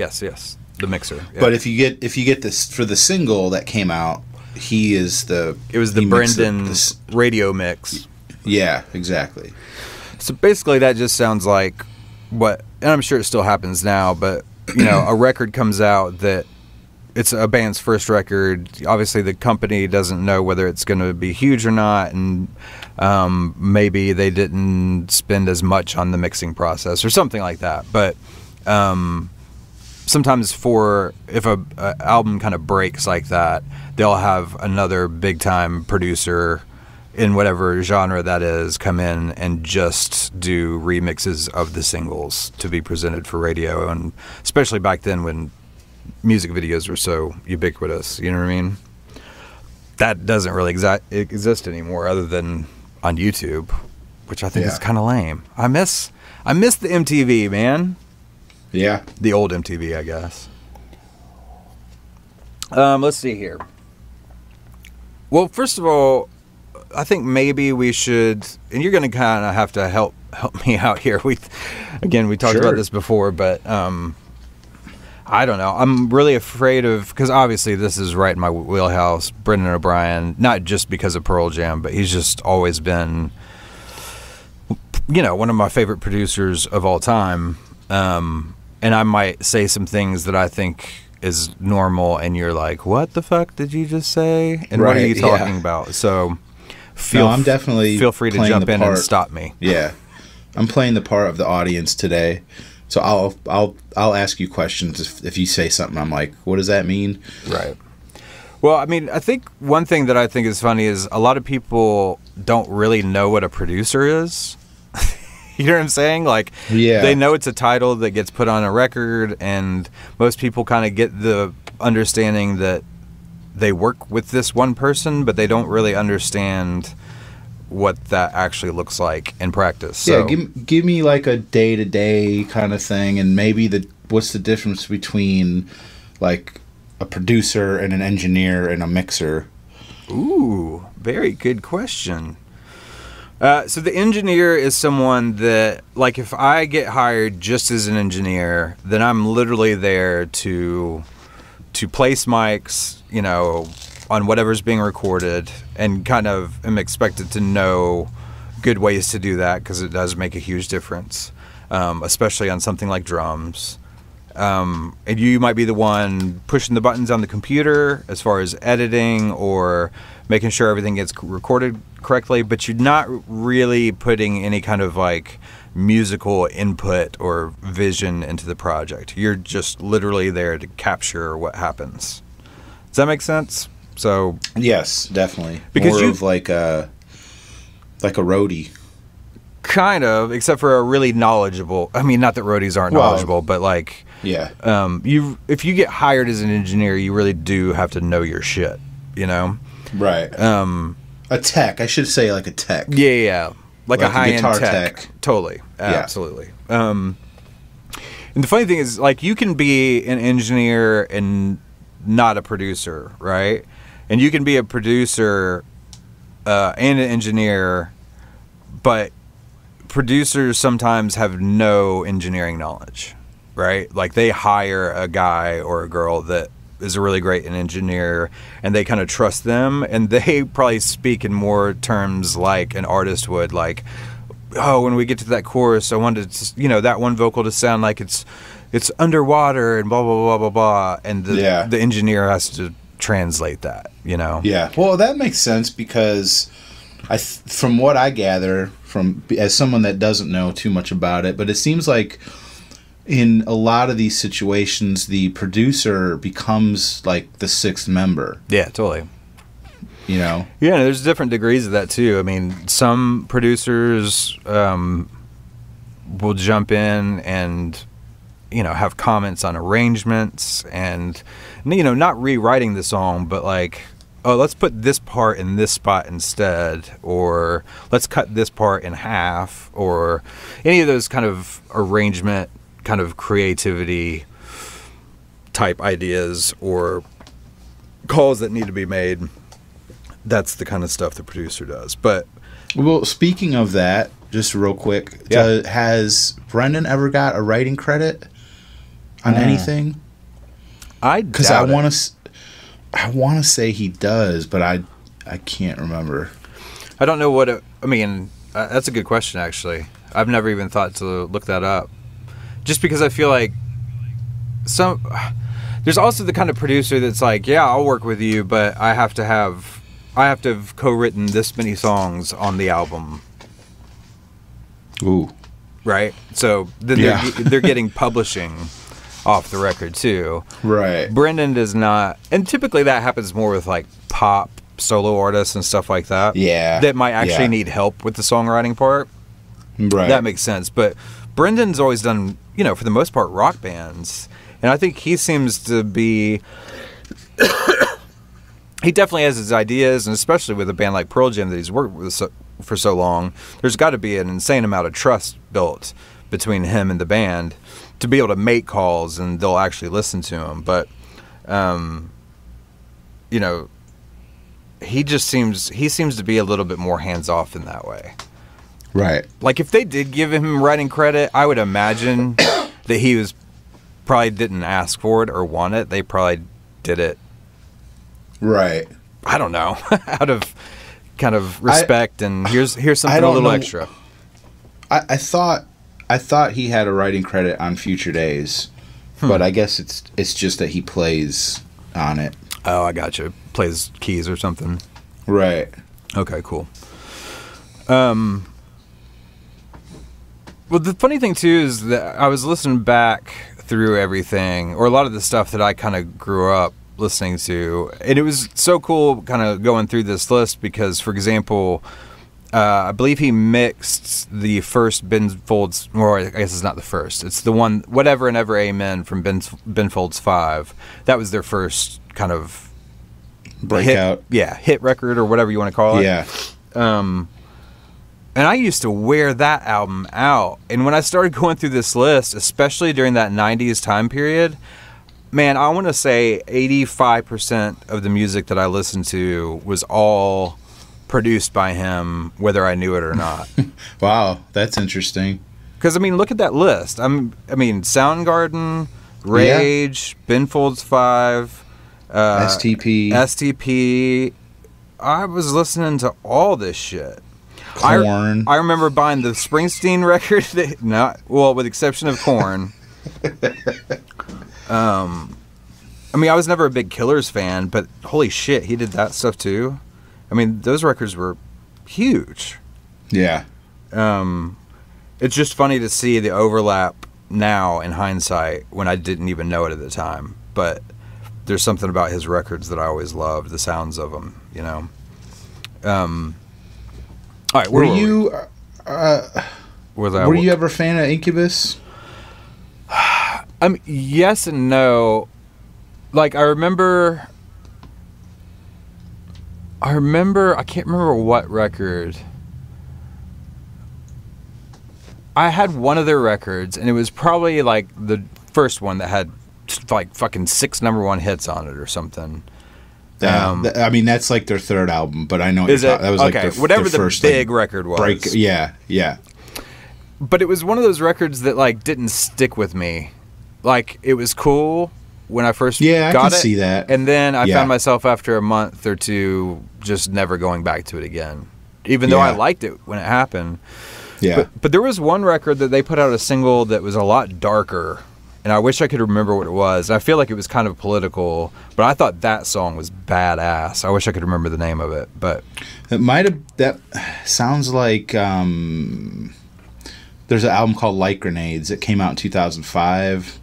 the mixer. Yeah. But if you get this for the single that came out, he is the. It was the Brendan radio mix. Yeah, exactly. So basically, that just sounds like what, and I'm sure it still happens now. But a record comes out that it's a band's first record. Obviously, the company doesn't know whether it's going to be huge or not, and maybe they didn't spend as much on the mixing process or something like that. But sometimes if a album kind of breaks like that, they'll have another big time producer in whatever genre that is come in and just do remixes of the singles to be presented for radio, and especially back then when music videos were so ubiquitous, you know what I mean? That doesn't really exist anymore other than on YouTube, which I think is kind of lame. I miss the MTV, man. Yeah. The old MTV, I guess. Let's see here. Well, first of all, I think maybe we should, and you're going to kind of have to help me out here. We talked about this before, but I don't know. I'm really afraid of, because obviously this is right in my wheelhouse. Brendan O'Brien, not just because of Pearl Jam, but he's just always been, one of my favorite producers of all time. And I might say some things that I think is normal, and you're like, "What the fuck did you just say?" And what are you talking about? So, I'm definitely feel free to jump in and stop me. Yeah, I'm playing the part of the audience today. So I'll ask you questions if you say something I'm like, what does that mean? Right. Well, I mean, I think one thing that I think is funny is a lot of people don't really know what a producer is. You know what I'm saying? Like, they know it's a title that gets put on a record, and most people kind of get the understanding that they work with this one person, but they don't really understand what that actually looks like in practice. So, yeah, give me like a day-to-day kind of thing, and maybe what's the difference between like a producer and an engineer and a mixer? Ooh, very good question. So the engineer is someone that, like, if I get hired just as an engineer, then I'm literally there to place mics, on whatever's being recorded, and kind of am expected to know good ways to do that, because it does make a huge difference, especially on something like drums. And you might be the one pushing the buttons on the computer as far as editing or making sure everything gets recorded correctly, but you're not really putting any kind of like musical input or vision into the project. You're just literally there to capture what happens. Does that make sense? So yes, definitely. Because more of like a roadie. Kind of, except for a really knowledgeable. I mean, not that roadies aren't knowledgeable, but like, yeah. If you get hired as an engineer, you really do have to know your shit. Right. A tech. I should say like a tech. Yeah. Like a high-end guitar tech. Totally. Absolutely. And the funny thing is, like, you can be an engineer and not a producer, right? And you can be a producer and an engineer, but producers sometimes have no engineering knowledge, right? Like, they hire a guy or a girl that is a really great engineer, and they kind of trust them, and they probably speak in more terms like an artist would, like, oh, when we get to that chorus, I wanted to, that one vocal to sound like it's underwater and blah blah blah blah blah, and the engineer has to translate that, Yeah, well, that makes sense, because from what I gather, as someone that doesn't know too much about it, but it seems like in a lot of these situations, the producer becomes like the sixth member. Yeah, totally. Yeah, there's different degrees of that too. I mean, some producers will jump in and have comments on arrangements, and not rewriting the song, but like, oh, let's put this part in this spot instead, or let's cut this part in half, or any of those kind of arrangement, kind of creativity type ideas or calls that need to be made. That's the kind of stuff the producer does. But well, speaking of that, just real quick, has Brendan ever got a writing credit on anything? Because I want to say he does, but I can't remember. I don't know what I mean. That's a good question, actually. I've never even thought to look that up. Just because I feel like there's also the kind of producer that's like, yeah, I'll work with you, but I have to have co-written this many songs on the album. Ooh. Right? So then they're getting publishing off the record too. Right. Brendan does not, and typically that happens more with like pop solo artists and stuff like that. Yeah. That might actually need help with the songwriting part. Right. That makes sense. But Brendan's always done, for the most part, rock bands. And I think he seems to be... he definitely has his ideas, and especially with a band like Pearl Jam that he's worked with for so long, there's got to be an insane amount of trust built between him and the band to be able to make calls and they'll actually listen to him. But, he seems to be a little bit more hands-off in that way. Right. Like, if they did give him writing credit, I would imagine that he probably didn't ask for it or want it. They probably did it. Right. I don't know. Out of kind of respect and here's something a little extra. I thought he had a writing credit on Future Days, but I guess it's just that he plays on it. Oh, I gotcha. Plays keys or something. Right. Okay, cool. Well, the funny thing, too, is that I was listening back through everything, or a lot of the stuff that I kind of grew up listening to, and it was so cool kind of going through this list because, for example, I believe he mixed the first Ben Folds, or I guess it's not the first, it's the one, Whatever and Ever Amen from Ben Folds 5. That was their first kind of breakout. Hit record or whatever you want to call it. Yeah. And I used to wear that album out. And when I started going through this list, especially during that 90s time period, man, I want to say 85% of the music that I listened to was all produced by him, whether I knew it or not. Wow, that's interesting. Because, I mean, look at that list. Soundgarden, Rage, Ben Folds 5, STP. I was listening to all this shit. Korn. I remember buying the Springsteen record. With the exception of Korn. I was never a big Killers fan, but holy shit, he did that stuff too. I mean, those records were huge. Yeah. It's just funny to see the overlap now in hindsight when I didn't even know it at the time. But there's something about his records that I always loved, the sounds of them, All right, were you ever a fan of Incubus? Yes and no. Like, I remember, I can't remember what record. I had one of their records, and it was probably like the first one that had like fucking 6 number 1 hits on it or something. Yeah, that's like their third album, but I know is it? That was okay, like whatever their first the big record was. Yeah. But it was one of those records that like didn't stick with me. Like, it was cool when I first got it. I can see that. And then I found myself after a month or two just never going back to it again. Even though I liked it when it happened. Yeah. But there was one record that they put out a single that was a lot darker. And I wish I could remember what it was. I feel like it was kind of political, but I thought that song was badass. I wish I could remember the name of it, but that sounds like there's an album called Light Grenades that came out in 2005.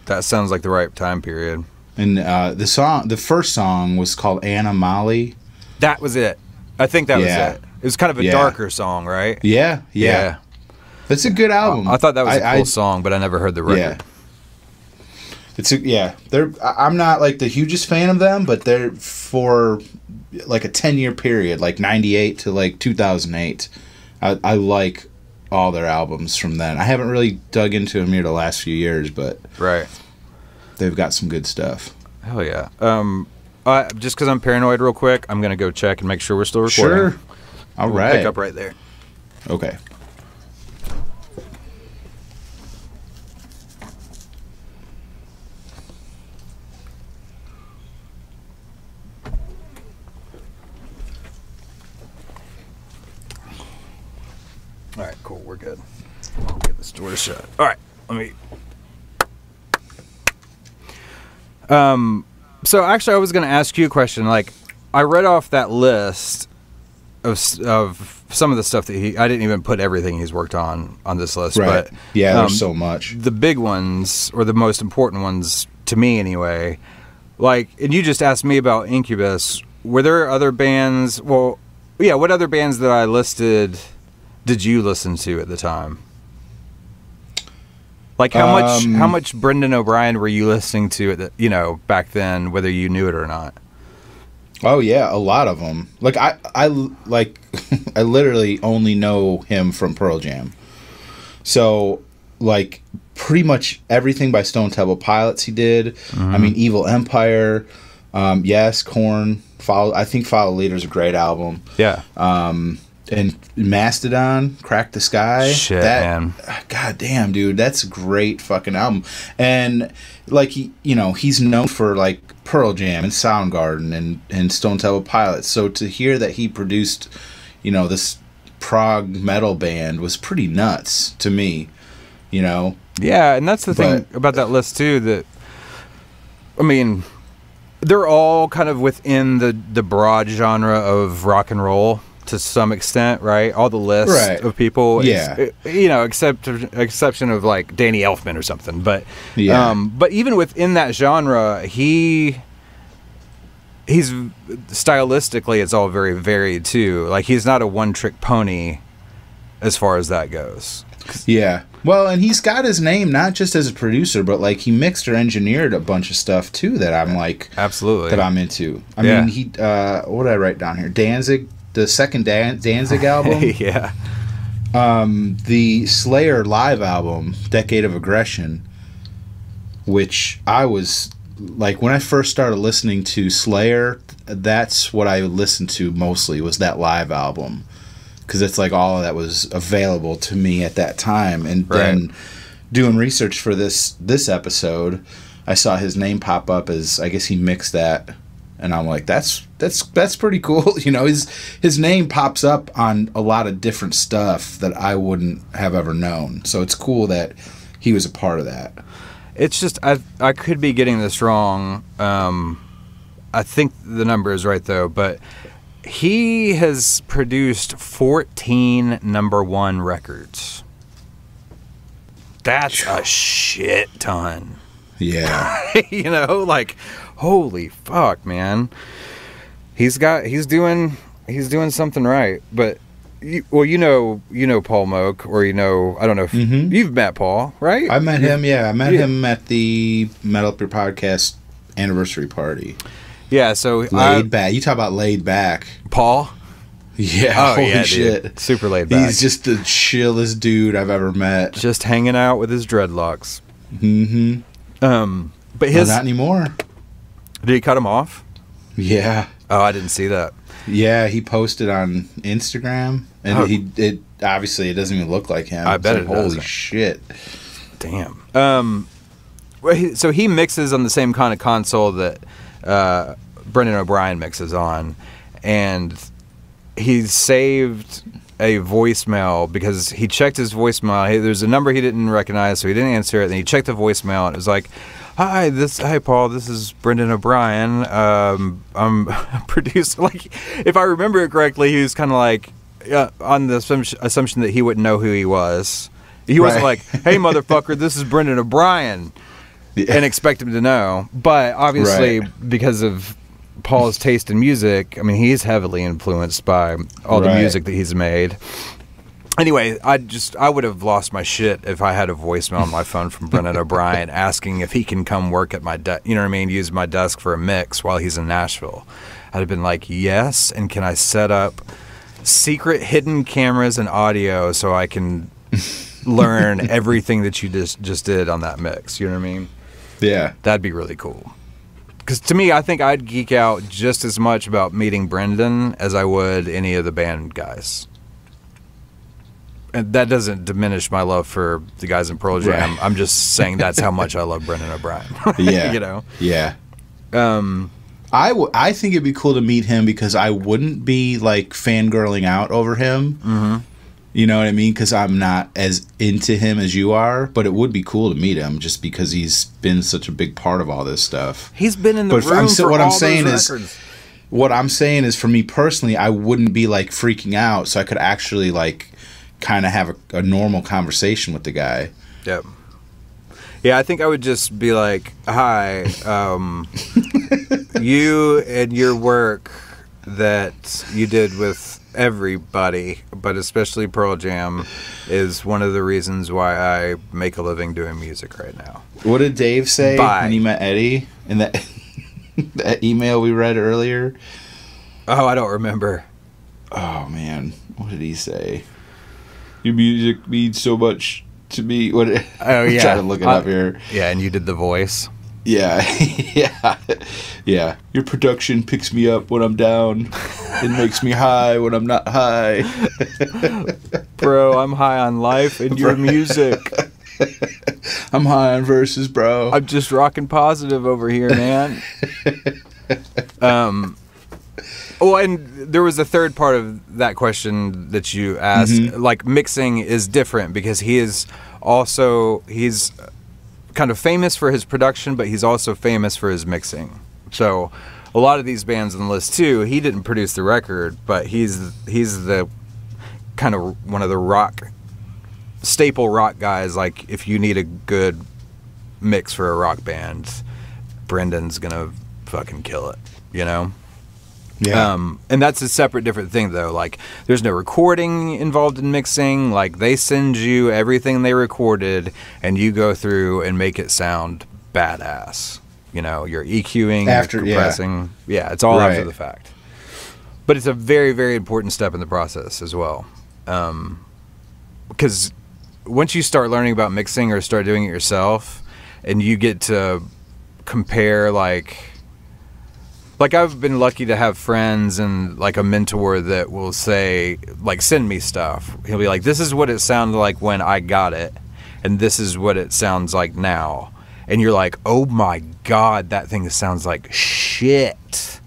That sounds like the right time period. And the first song was called Anna Molly. That was it. I think that was it. It was kind of a darker song, right? Yeah. That's a good album. I thought that was a cool song, but I never heard the record. I'm not like the hugest fan of them, but they're for like a 10-year period, like 98 to like 2008. I like all their albums from then. I haven't really dug into them here the last few years, but they've got some good stuff. Hell yeah. Just because I'm paranoid real quick, I'm going to go check and make sure we're still recording. Sure. All right. Pick up right there. Okay. All right, cool. We're good. I'll get this door shut. All right, let me. So actually, I was going to ask you a question. Like, I read off that list of some of the stuff that I didn't even put everything he's worked on this list. Right. But Yeah, there's so much. The big ones, or the most important ones to me anyway, like, and you just asked me about Incubus. Were there other bands? Well, yeah, what other bands that I listed did you listen to at the time? Like, how much Brendan O'Brien were you listening to at the, back then, whether you knew it or not? Oh yeah, a lot of them. Like I like I literally only know him from Pearl Jam. So like pretty much everything by Stone Temple Pilots he did. I mean, Evil Empire, yes, Korn. I think Follow Leader is a great album. Yeah. And Mastodon, Crack the Sky. Shit, man. God damn, dude, that's a great fucking album. And like he's known for like Pearl Jam and Soundgarden and Stone Temple Pilots. So to hear that he produced, this prog metal band was pretty nuts to me. Yeah, and that's the thing about that list too. That I mean, they're all kind of within the broad genre of rock and roll. To some extent, right? All the lists of people, yeah, exception of like Danny Elfman or something. But yeah. But even within that genre, he's stylistically, it's all very varied too. Like he's not a one-trick pony as far as that goes. Yeah. Well, and he's got his name not just as a producer, but like he mixed or engineered a bunch of stuff too that I'm like absolutely that I'm into. I mean, he what did I write down here? Danzig. The second Danzig album. Yeah. The Slayer live album, Decade of Aggression, which I was like, when I first started listening to Slayer, that's what I listened to mostly, was that live album. Because it's like all that was available to me at that time. And then doing research for this episode, I saw his name pop up as, I guess he mixed that. And I'm like, that's pretty cool. His name pops up on a lot of different stuff that I wouldn't have ever known. So it's cool that he was a part of that. It's just I could be getting this wrong. I think the number is right though, but he has produced 14 #1 records. That's a shit ton. Yeah. Like, holy fuck, man. He's doing something right. But you know Paul Moak, or I don't know if you've met Paul, right? I met him, yeah. I met him at the Metal Up Your Podcast anniversary party. Yeah, so laid back. You talk about laid back. Paul? Yeah, holy shit. Dude. Super laid back. He's just the chillest dude I've ever met. Just hanging out with his dreadlocks. Mm-hmm. But not anymore. Did he cut him off? Yeah. Oh, I didn't see that. Yeah, he posted on Instagram, and it obviously it doesn't even look like him. I bet it holy doesn't. Shit. Damn. So he mixes on the same kind of console that Brendan O'Brien mixes on, and he saved a voicemail because he checked his voicemail. There's a number he didn't recognize, so he didn't answer it. And he checked the voicemail, and it was like, "Hi, Paul. This is Brendan O'Brien. I'm a producer." Like, if I remember it correctly, he was kind of like on the assumption that he wouldn't know who he was. He wasn't like, "Hey, motherfucker, this is Brendan O'Brien," and expect him to know. But obviously, because of Paul's taste in music, I mean, he's heavily influenced by all the music that he's made. Anyway, I would have lost my shit if I had a voicemail on my phone from Brendan O'Brien asking if he can come work at my desk, use my desk for a mix while he's in Nashville. I'd have been like, yes, and can I set up secret hidden cameras and audio so I can learn everything that you just did on that mix? You know what I mean? Yeah. That'd be really cool. Because to me, I think I'd geek out just as much about meeting Brendan as I would any of the band guys. And that doesn't diminish my love for the guys in Pearl Jam. Right. I'm just saying that's how much I love Brendan O'Brien. Yeah. Yeah. I think it'd be cool to meet him because I wouldn't be like fangirling out over him. Mm-hmm. You know what I mean? Because I'm not as into him as you are, but it would be cool to meet him just because he's been such a big part of all this stuff. He's been in the But room for what all I'm saying those is, records. what I'm saying is, for me personally, I wouldn't be like freaking out, so I could actually like kind of have a normal conversation with the guy. Yep. Yeah, I think I would just be like, "Hi, you and your work that you did with everybody, but especially Pearl Jam, is one of the reasons why I make a living doing music right now." What did Dave say Bye. when he met Eddie in that that email we read earlier? Oh, I don't remember. Oh man, what did he say? Your music means so much to me. What? Oh yeah, trying to look it up here. Yeah, and you did the voice. Yeah, yeah. Your production picks me up when I'm down. It makes me high when I'm not high. Bro, I'm high on life and your music. I'm high on verses, bro. I'm just rocking positive over here, man. Oh, and there was a third part of that question that you asked. Mm-hmm. Like, mixing is different because he's kind of famous for his production, but he's also famous for his mixing. So a lot of these bands on the list too, he didn't produce the record, but he's the kind of one of the staple rock guys. Like, if you need a good mix for a rock band, Brendan's gonna fucking kill it, you know? Yeah. And that's a separate, different thing, though. Like, there's no recording involved in mixing. Like, they send you everything they recorded, and you go through and make it sound badass. You know, you're EQing, After, you're compressing. Yeah, it's all Right. after the fact. But it's a very, very important step in the process as well. Because once you start learning about mixing or start doing it yourself, and you get to compare, like I've been lucky to have friends and like a mentor that will say, like, send me stuff. He'll be like, this is what it sounded like when I got it, and this is what it sounds like now. And you're like, oh my God, that thing sounds like shit.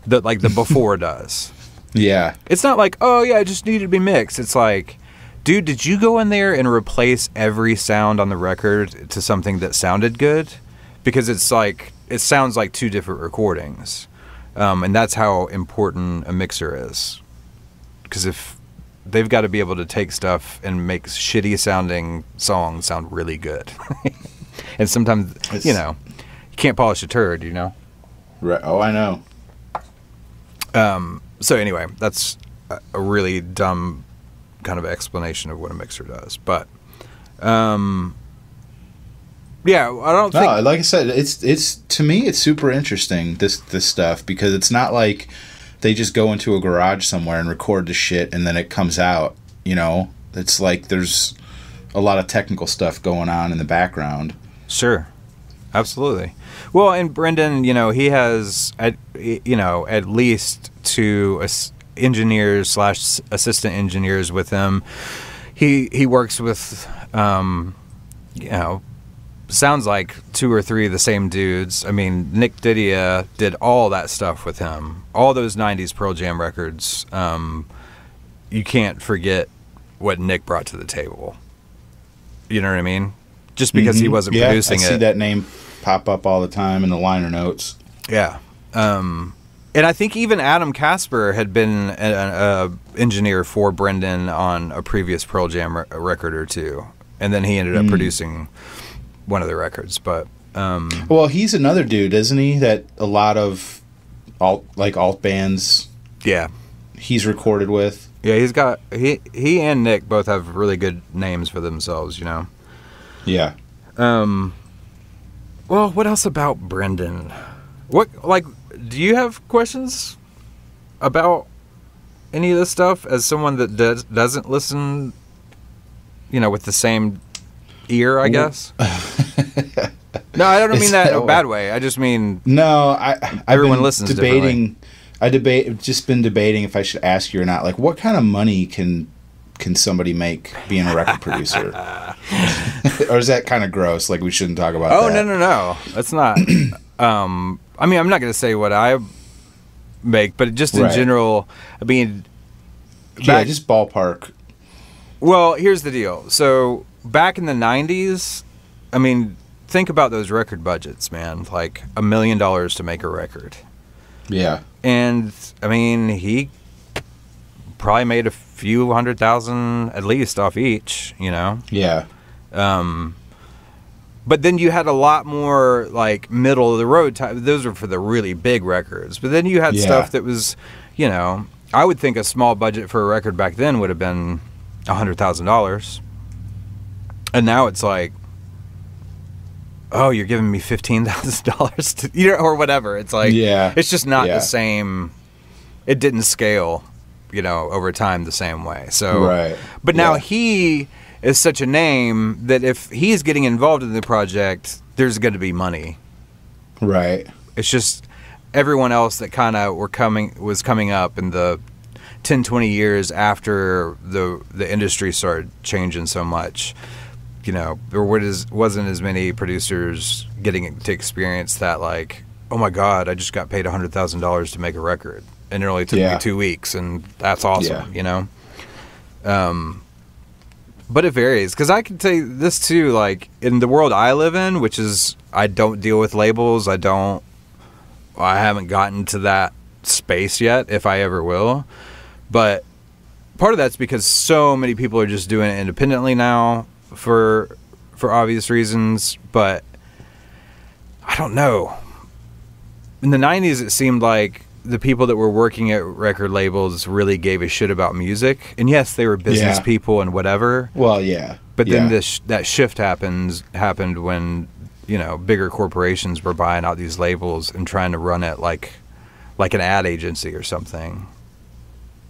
Like the before does. Yeah. It's not like, oh yeah, it just needed to be mixed. It's like, dude, did you go in there and replace every sound on the record to something that sounded good? Because it's like, it sounds like two different recordings. And that's how important a mixer is. Because if they've got to be able to take stuff and make shitty sounding songs sound really good. And sometimes, you know, you can't polish a turd, you know? Right. Oh, I know. So anyway, that's a really dumb kind of explanation of what a mixer does. But, yeah, I don't think... No, like I said, it's to me, it's super interesting, this stuff, because it's not like they just go into a garage somewhere and record the shit and then it comes out, you know? It's like there's a lot of technical stuff going on in the background. Sure. Absolutely. Well, and Brendan, you know, he has, at least two engineers / assistant engineers with him. He works with, you know, sounds like 2 or 3 of the same dudes. I mean, Nick Didia did all that stuff with him. All those 90s Pearl Jam records. You can't forget what Nick brought to the table. You know what I mean? Just because he wasn't producing it. I see that name pop up all the time in the liner notes. Yeah. And I think even Adam Casper had been an engineer for Brendan on a previous Pearl Jam record or two. And then he ended up producing one of the records. But well, he's another dude, isn't he? That a lot of alt bands. Yeah. He's recorded with. Yeah, he's got he and Nick both have really good names for themselves, you know. Yeah. Well, what else about Brendan? Do you have questions about any of this stuff as someone that doesn't listen, you know, with the same ear, I guess? No, I don't mean that in a bad way. I just mean everyone listens differently. Just been debating if I should ask you or not. Like, what kind of money can somebody make being a record producer? Or is that kind of gross? Like, we shouldn't talk about that. Oh, no. That's not. I mean, I'm not going to say what I make, but just in general, I mean... just ballpark. Well, here's the deal. So back in the 90s, I mean, think about those record budgets, man. Like $1 million to make a record. Yeah. And, I mean, he probably made a few $100,000 at least off each, you know? Yeah. But then you had a lot more, like, middle of the road type. Those were for the really big records. But then you had stuff that was, you know, I would think a small budget for a record back then would have been $100,000. And now it's like, oh, you're giving me $15,000 to, you know, or whatever. It's like, it's just not the same. It didn't scale, you know, over time the same way. So, but now he is such a name that if he's getting involved in the project, there's going to be money. Right. It's just everyone else that kind of was coming up in the 10, 20 years after the industry started changing so much. You know, there wasn't as many producers getting to experience that, like, oh my God, I just got paid $100,000 to make a record. And it only took me 2 weeks, and that's awesome, you know? But it varies. Because I can tell you this, too, like, in the world I live in, which is, I don't deal with labels. I haven't gotten to that space yet, if I ever will. But part of that's because so many people are just doing it independently now for obvious reasons. But I don't know. In the 90s, it seemed like the people that were working at record labels really gave a shit about music. And yes, they were business people and whatever. Well, yeah. But then that shift happened when, you know, bigger corporations were buying out these labels and trying to run it like an ad agency or something.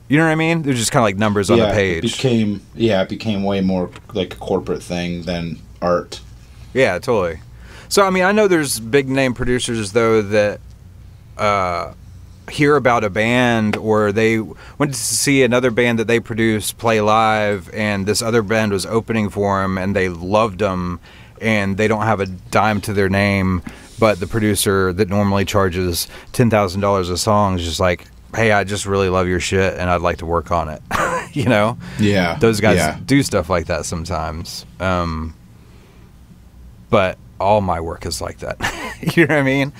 You know what I mean? They're just kind of like numbers on the page. It became way more like a corporate thing than art. Yeah, totally. So, I mean, I know there's big name producers, though, that hear about a band, or they went to see another band that they produced play live, and this other band was opening for them, and they loved them, and they don't have a dime to their name, but the producer that normally charges $10,000 a song is just like, hey, I just really love your shit, and I'd like to work on it. You know? Yeah. Those guys do stuff like that sometimes. But all my work is like that. You know what I mean?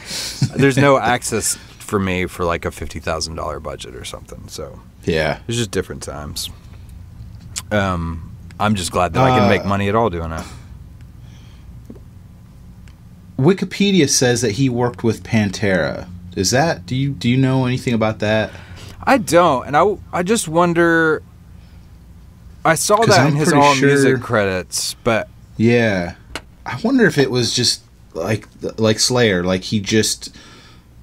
There's no access for me for like a $50,000 budget or something. So yeah, it's just different times. I'm just glad that I can make money at all doing it. Wikipedia says that he worked with Pantera. Is that, do you know anything about that? I don't, and I just wonder. I saw that in his All Music credits, but yeah, I wonder if it was just like Slayer, like he just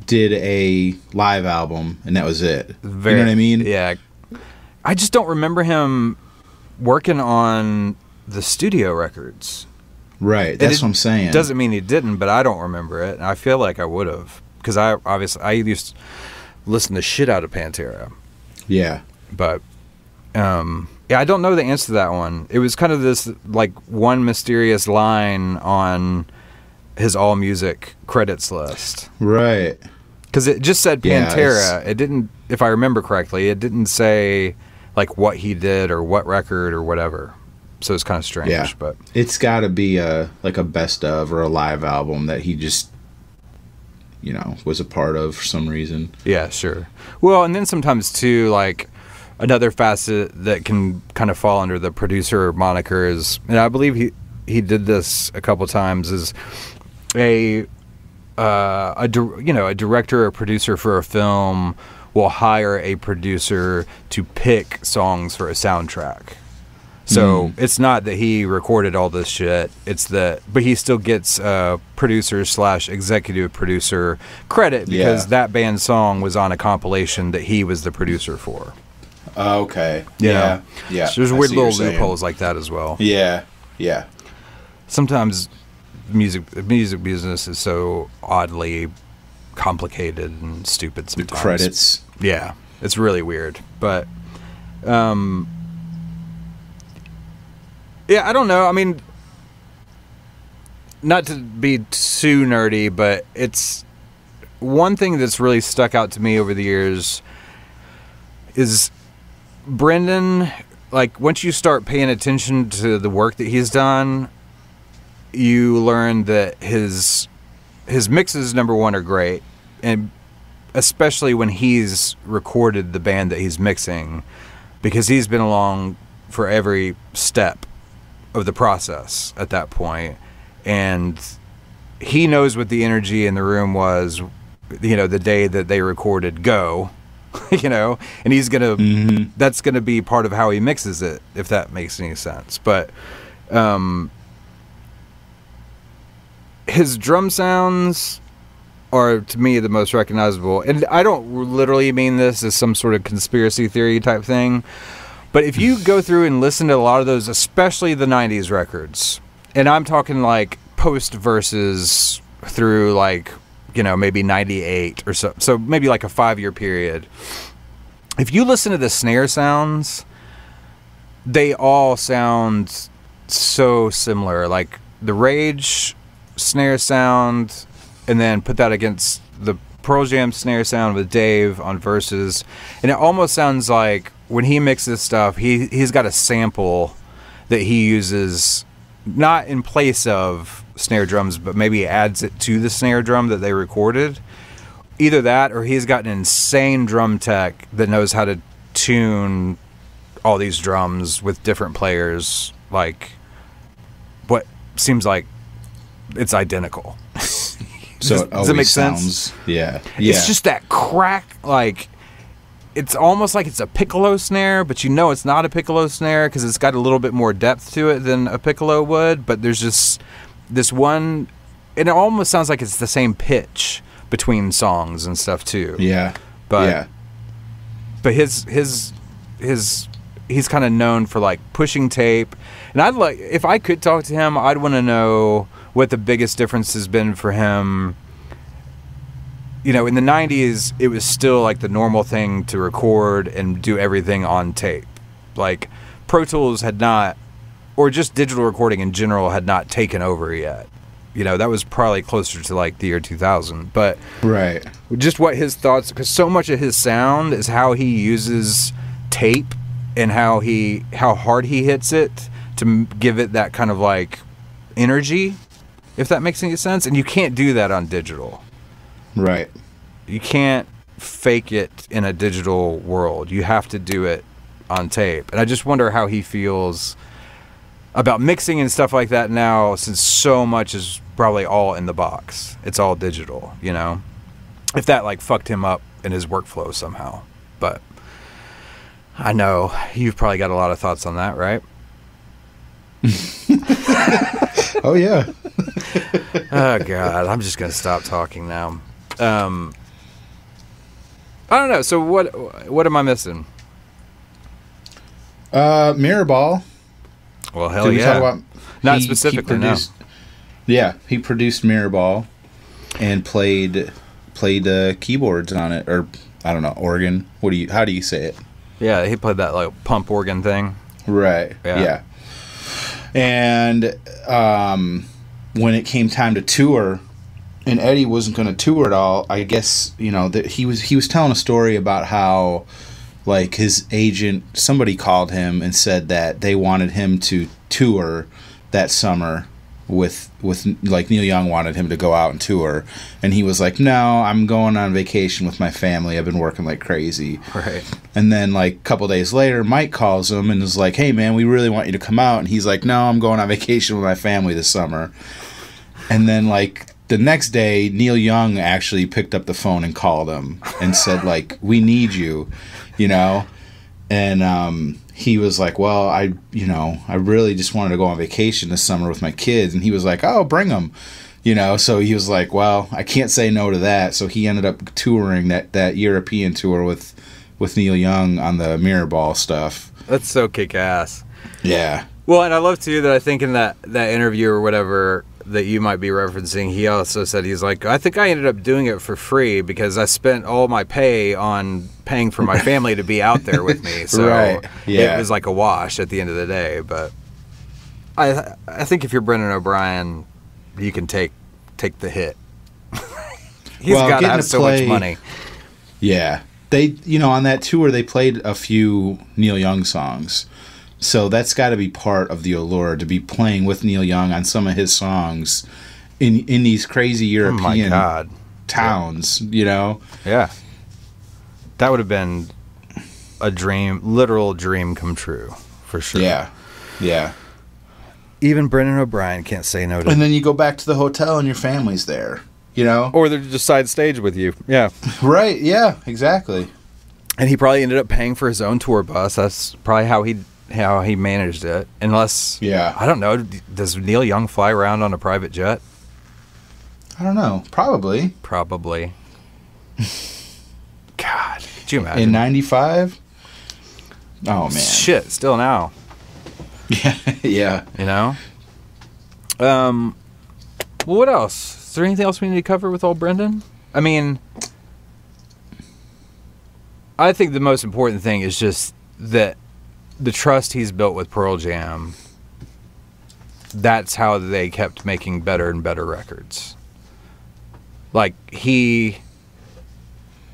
did a live album and that was it. You know what I mean? Yeah, I just don't remember him working on the studio records. Right, that's what I'm saying. Doesn't mean he didn't, but I don't remember it, and I feel like I would have, because I used to listen to shit out of Pantera. Yeah, but yeah, I don't know the answer to that one. It was kind of this like one mysterious line on his All Music credits list, right? Because it just said Pantera. It didn't, if I remember correctly, it didn't say like what he did or what record or whatever. So it's kind of strange. Yeah, but it's got to be like a best of or a live album that he just, you know, was a part of for some reason. Yeah, sure. Well, and then sometimes too, like another facet that can kind of fall under the producer moniker is, and I believe he did this a couple times, is a director or producer for a film will hire a producer to pick songs for a soundtrack. So it's not that he recorded all this shit. It's that, but he still gets producer / executive producer credit because that band's song was on a compilation that he was the producer for. Okay. Yeah. Yeah. So there's weird little loopholes like that as well. Yeah. Yeah. Sometimes music business is so oddly complicated and stupid sometimes. The credits. Yeah. It's really weird. But yeah, I don't know. I mean, not to be too nerdy, but it's one thing that's really stuck out to me over the years is Brendan, like once you start paying attention to the work that he's done, you learn that his mixes, number one, are great, and especially when he's recorded the band that he's mixing, because he's been along for every step of the process at that point, and he knows what the energy in the room was, you know, the day that they recorded Go, you know, and he's gonna that's gonna be part of how he mixes it, if that makes any sense. But his drum sounds are, to me, the most recognizable. And I don't literally mean this as some sort of conspiracy theory type thing, but if you go through and listen to a lot of those, especially the 90s records, and I'm talking like post verses through like, you know, maybe 98 or so maybe like a 5-year period. If you listen to the snare sounds, they all sound so similar. Like the Rage snare sound, and then put that against the Pearl Jam snare sound with Dave on verses, and it almost sounds like when he mixes stuff, he's got a sample that he uses, not in place of snare drums, but maybe adds it to the snare drum that they recorded. Either that, or he's got an insane drum tech that knows how to tune all these drums with different players, like what seems like it's identical. So it does it make sounds, sense? Yeah. It's just that crack, like it's almost like it's a piccolo snare, but you know it's not a piccolo snare because it's got a little bit more depth to it than a piccolo would. But there's just this one, and it almost sounds like it's the same pitch between songs and stuff too. Yeah. But his he's kind of known for like pushing tape, and I'd like, if I could talk to him, I'd want to know what the biggest difference has been for him. You know, in the 90s, it was still like the normal thing to record and do everything on tape. Like Pro Tools had not, or just digital recording in general had not taken over yet. You know, that was probably closer to like the year 2000. But right, just what his thoughts, because so much of his sound is how he uses tape and how hard he hits it to give it that kind of like energy, if that makes any sense. And you can't do that on digital. Right. You can't fake it in a digital world. You have to do it on tape. And I just wonder how he feels about mixing and stuff like that now, since so much is probably all in the box. It's all digital, you know? If that like fucked him up in his workflow somehow. But I know you've probably got a lot of thoughts on that, right? Oh yeah. Oh God, I'm just gonna stop talking now. I don't know. So what am I missing? Mirror Ball. Well, hell yeah. Not specifically, no. Yeah, he produced Mirror Ball and played keyboards on it, or I don't know, organ. How do you say it? Yeah, he played that like pump organ thing. Right. Yeah. And when it came time to tour, and Eddie wasn't going to tour at all, I guess, you know, that he was telling a story about how, like, his agent, somebody called him and said that they wanted him to tour that summer with like Neil Young wanted him to go out and tour, and he was like, no, I'm going on vacation with my family, I've been working like crazy. Right. And then like a couple days later, Mike calls him and is like, hey man, we really want you to come out, and he's like, no, I'm going on vacation with my family this summer. And then like the next day, Neil Young actually picked up the phone and called him and said like, we need you, you know. And he was like, well, I really just wanted to go on vacation this summer with my kids. And he was like, oh, bring them, you know. So he was like, well, I can't say no to that. So he ended up touring that European tour with Neil Young on the Mirror Ball stuff. That's so kick-ass. Yeah. Well, and I love, too, that I think in that interview or whatever that you might be referencing, he also said, he's like, I think I ended up doing it for free because I spent all my pay on paying for my family to be out there with me. So right. Yeah. It was like a wash at the end of the day. But I think if you're Brendan O'Brien, you can take the hit. He's got to have so much money. Yeah. They, you know, on that tour, they played a few Neil Young songs. So that's got to be part of the allure, to be playing with Neil Young on some of his songs in these crazy European towns, you know? Yeah. That would have been a dream, literal dream come true, for sure. Yeah. Yeah. Even Brendan O'Brien can't say no to And then you go back to the hotel and your family's there, you know? Or they're just side stage with you. Yeah. Right, yeah, exactly. And he probably ended up paying for his own tour bus. That's probably how he managed it. Unless, I don't know, does Neil Young fly around on a private jet? I don't know. Probably. God, could you imagine? In 95? Oh, man. Shit, still now. Yeah, yeah. You know? Well, what else? Is there anything else we need to cover with old Brendan? I mean, I think the most important thing is just that the trust he's built with Pearl Jam, that's how they kept making better and better records. Like, he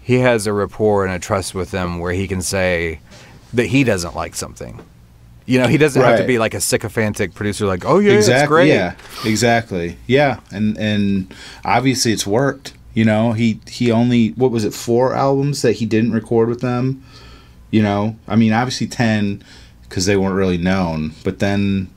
has a rapport and a trust with them where he can say that he doesn't like something. You know, he doesn't have to be like a sycophantic producer like, oh, yeah, it's great. Yeah, exactly. Yeah, and obviously it's worked. You know, he only, what was it, 4 albums that he didn't record with them? You know, I mean, obviously 10 because they weren't really known. But then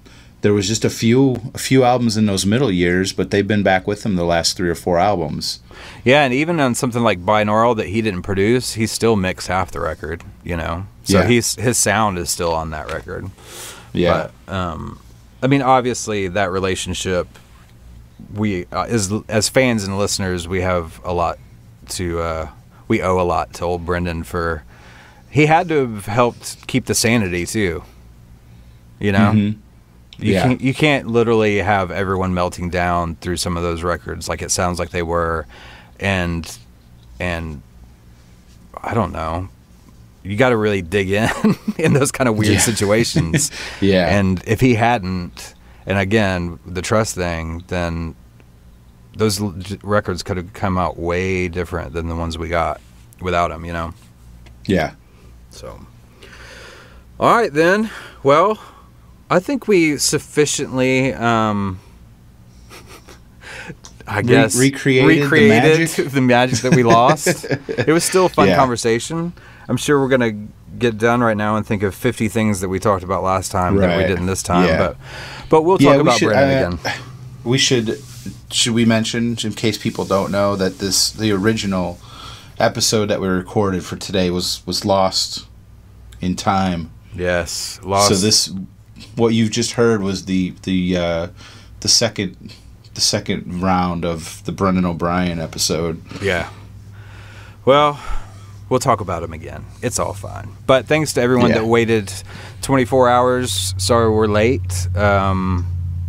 there was just a few albums in those middle years, but they've been back with him the last 3 or 4 albums. Yeah, and even on something like Binaural that he didn't produce, he still mixed half the record, you know? So his sound is still on that record. Yeah. But, I mean, obviously that relationship, we as fans and listeners, we have a lot to we owe a lot to old Brendan for. He had to have helped keep the sanity too. You know, you can't literally have everyone melting down through some of those records like it sounds like they were, and I don't know. You got to really dig in those kind of weird situations. Yeah, and if he hadn't. And again, the trust thing, then those records could have come out way different than the ones we got without him, you know? Yeah. So, all right then. Well, I think we sufficiently, I guess, recreated the magic that we lost. It was still a fun conversation. I'm sure we're going to get done right now and think of 50 things that we talked about last time that we didn't this time. Yeah. But we'll talk about Brendan again. We should we mention, in case people don't know, that the original episode that we recorded for today was lost in time. Yes, lost. So what you've just heard was the second round of the Brendan O'Brien episode. Yeah. Well, we'll talk about him again. It's all fine. But thanks to everyone that waited 24 hours. Sorry we're late.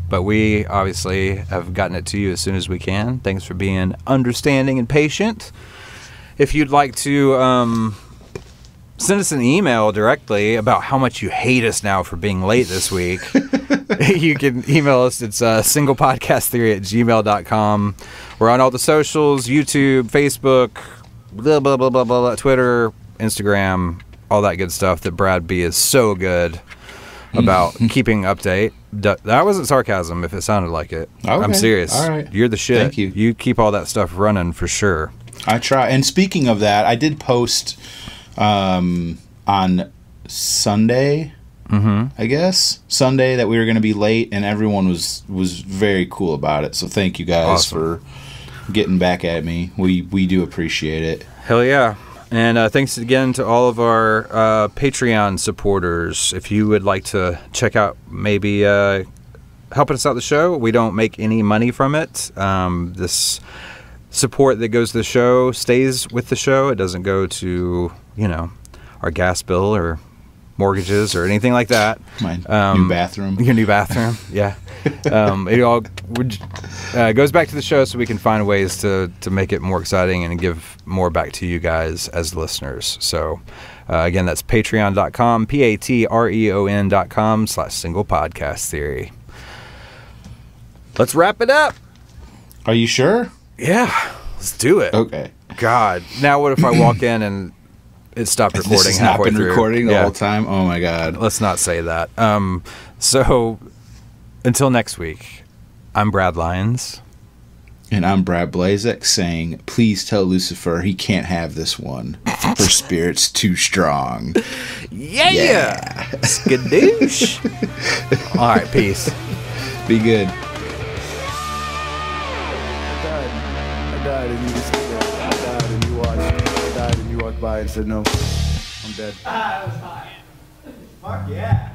But we obviously have gotten it to you as soon as we can. Thanks for being understanding and patient. If you'd like to send us an email directly about how much you hate us now for being late this week, you can email us. It's singlepodcasttheory@gmail.com. We're on all the socials, YouTube, Facebook, blah, blah, blah, blah, blah, Twitter, Instagram, all that good stuff that Brad B is so good about keeping update. That wasn't sarcasm if it sounded like it. Okay. I'm serious. All right. You're the shit. Thank you. You keep all that stuff running for sure. I try. And speaking of that, I did post on Sunday, I guess, Sunday, that we were going to be late, and everyone was very cool about it. So thank you guys for getting back at me. We do appreciate it. Hell yeah. And thanks again to all of our Patreon supporters. If you would like to check out maybe helping us out the show, we don't make any money from it. This support that goes to the show stays with the show. It doesn't go to, our gas bill or mortgages or anything like that. My new bathroom. Your new bathroom, yeah. It all goes back to the show so we can find ways to make it more exciting and give more back to you guys as listeners. So, again, that's patreon.com, patreon.com/singlepodcasttheory. Let's wrap it up. Are you sure? Yeah, let's do it. Okay. God. Now what if I walk in and it stopped This recording has not halfway been through. recording the Yeah. whole time. Oh my god. Let's not say that. So until next week, I'm Brad Lyons. And I'm Brad Blazek saying, please tell Lucifer he can't have this one. Her spirit's too strong. Yeah. Skadoosh. All right, peace. Be good. I died and you just I died and you watched. I died and you walked by and said no. I'm dead. Fuck yeah.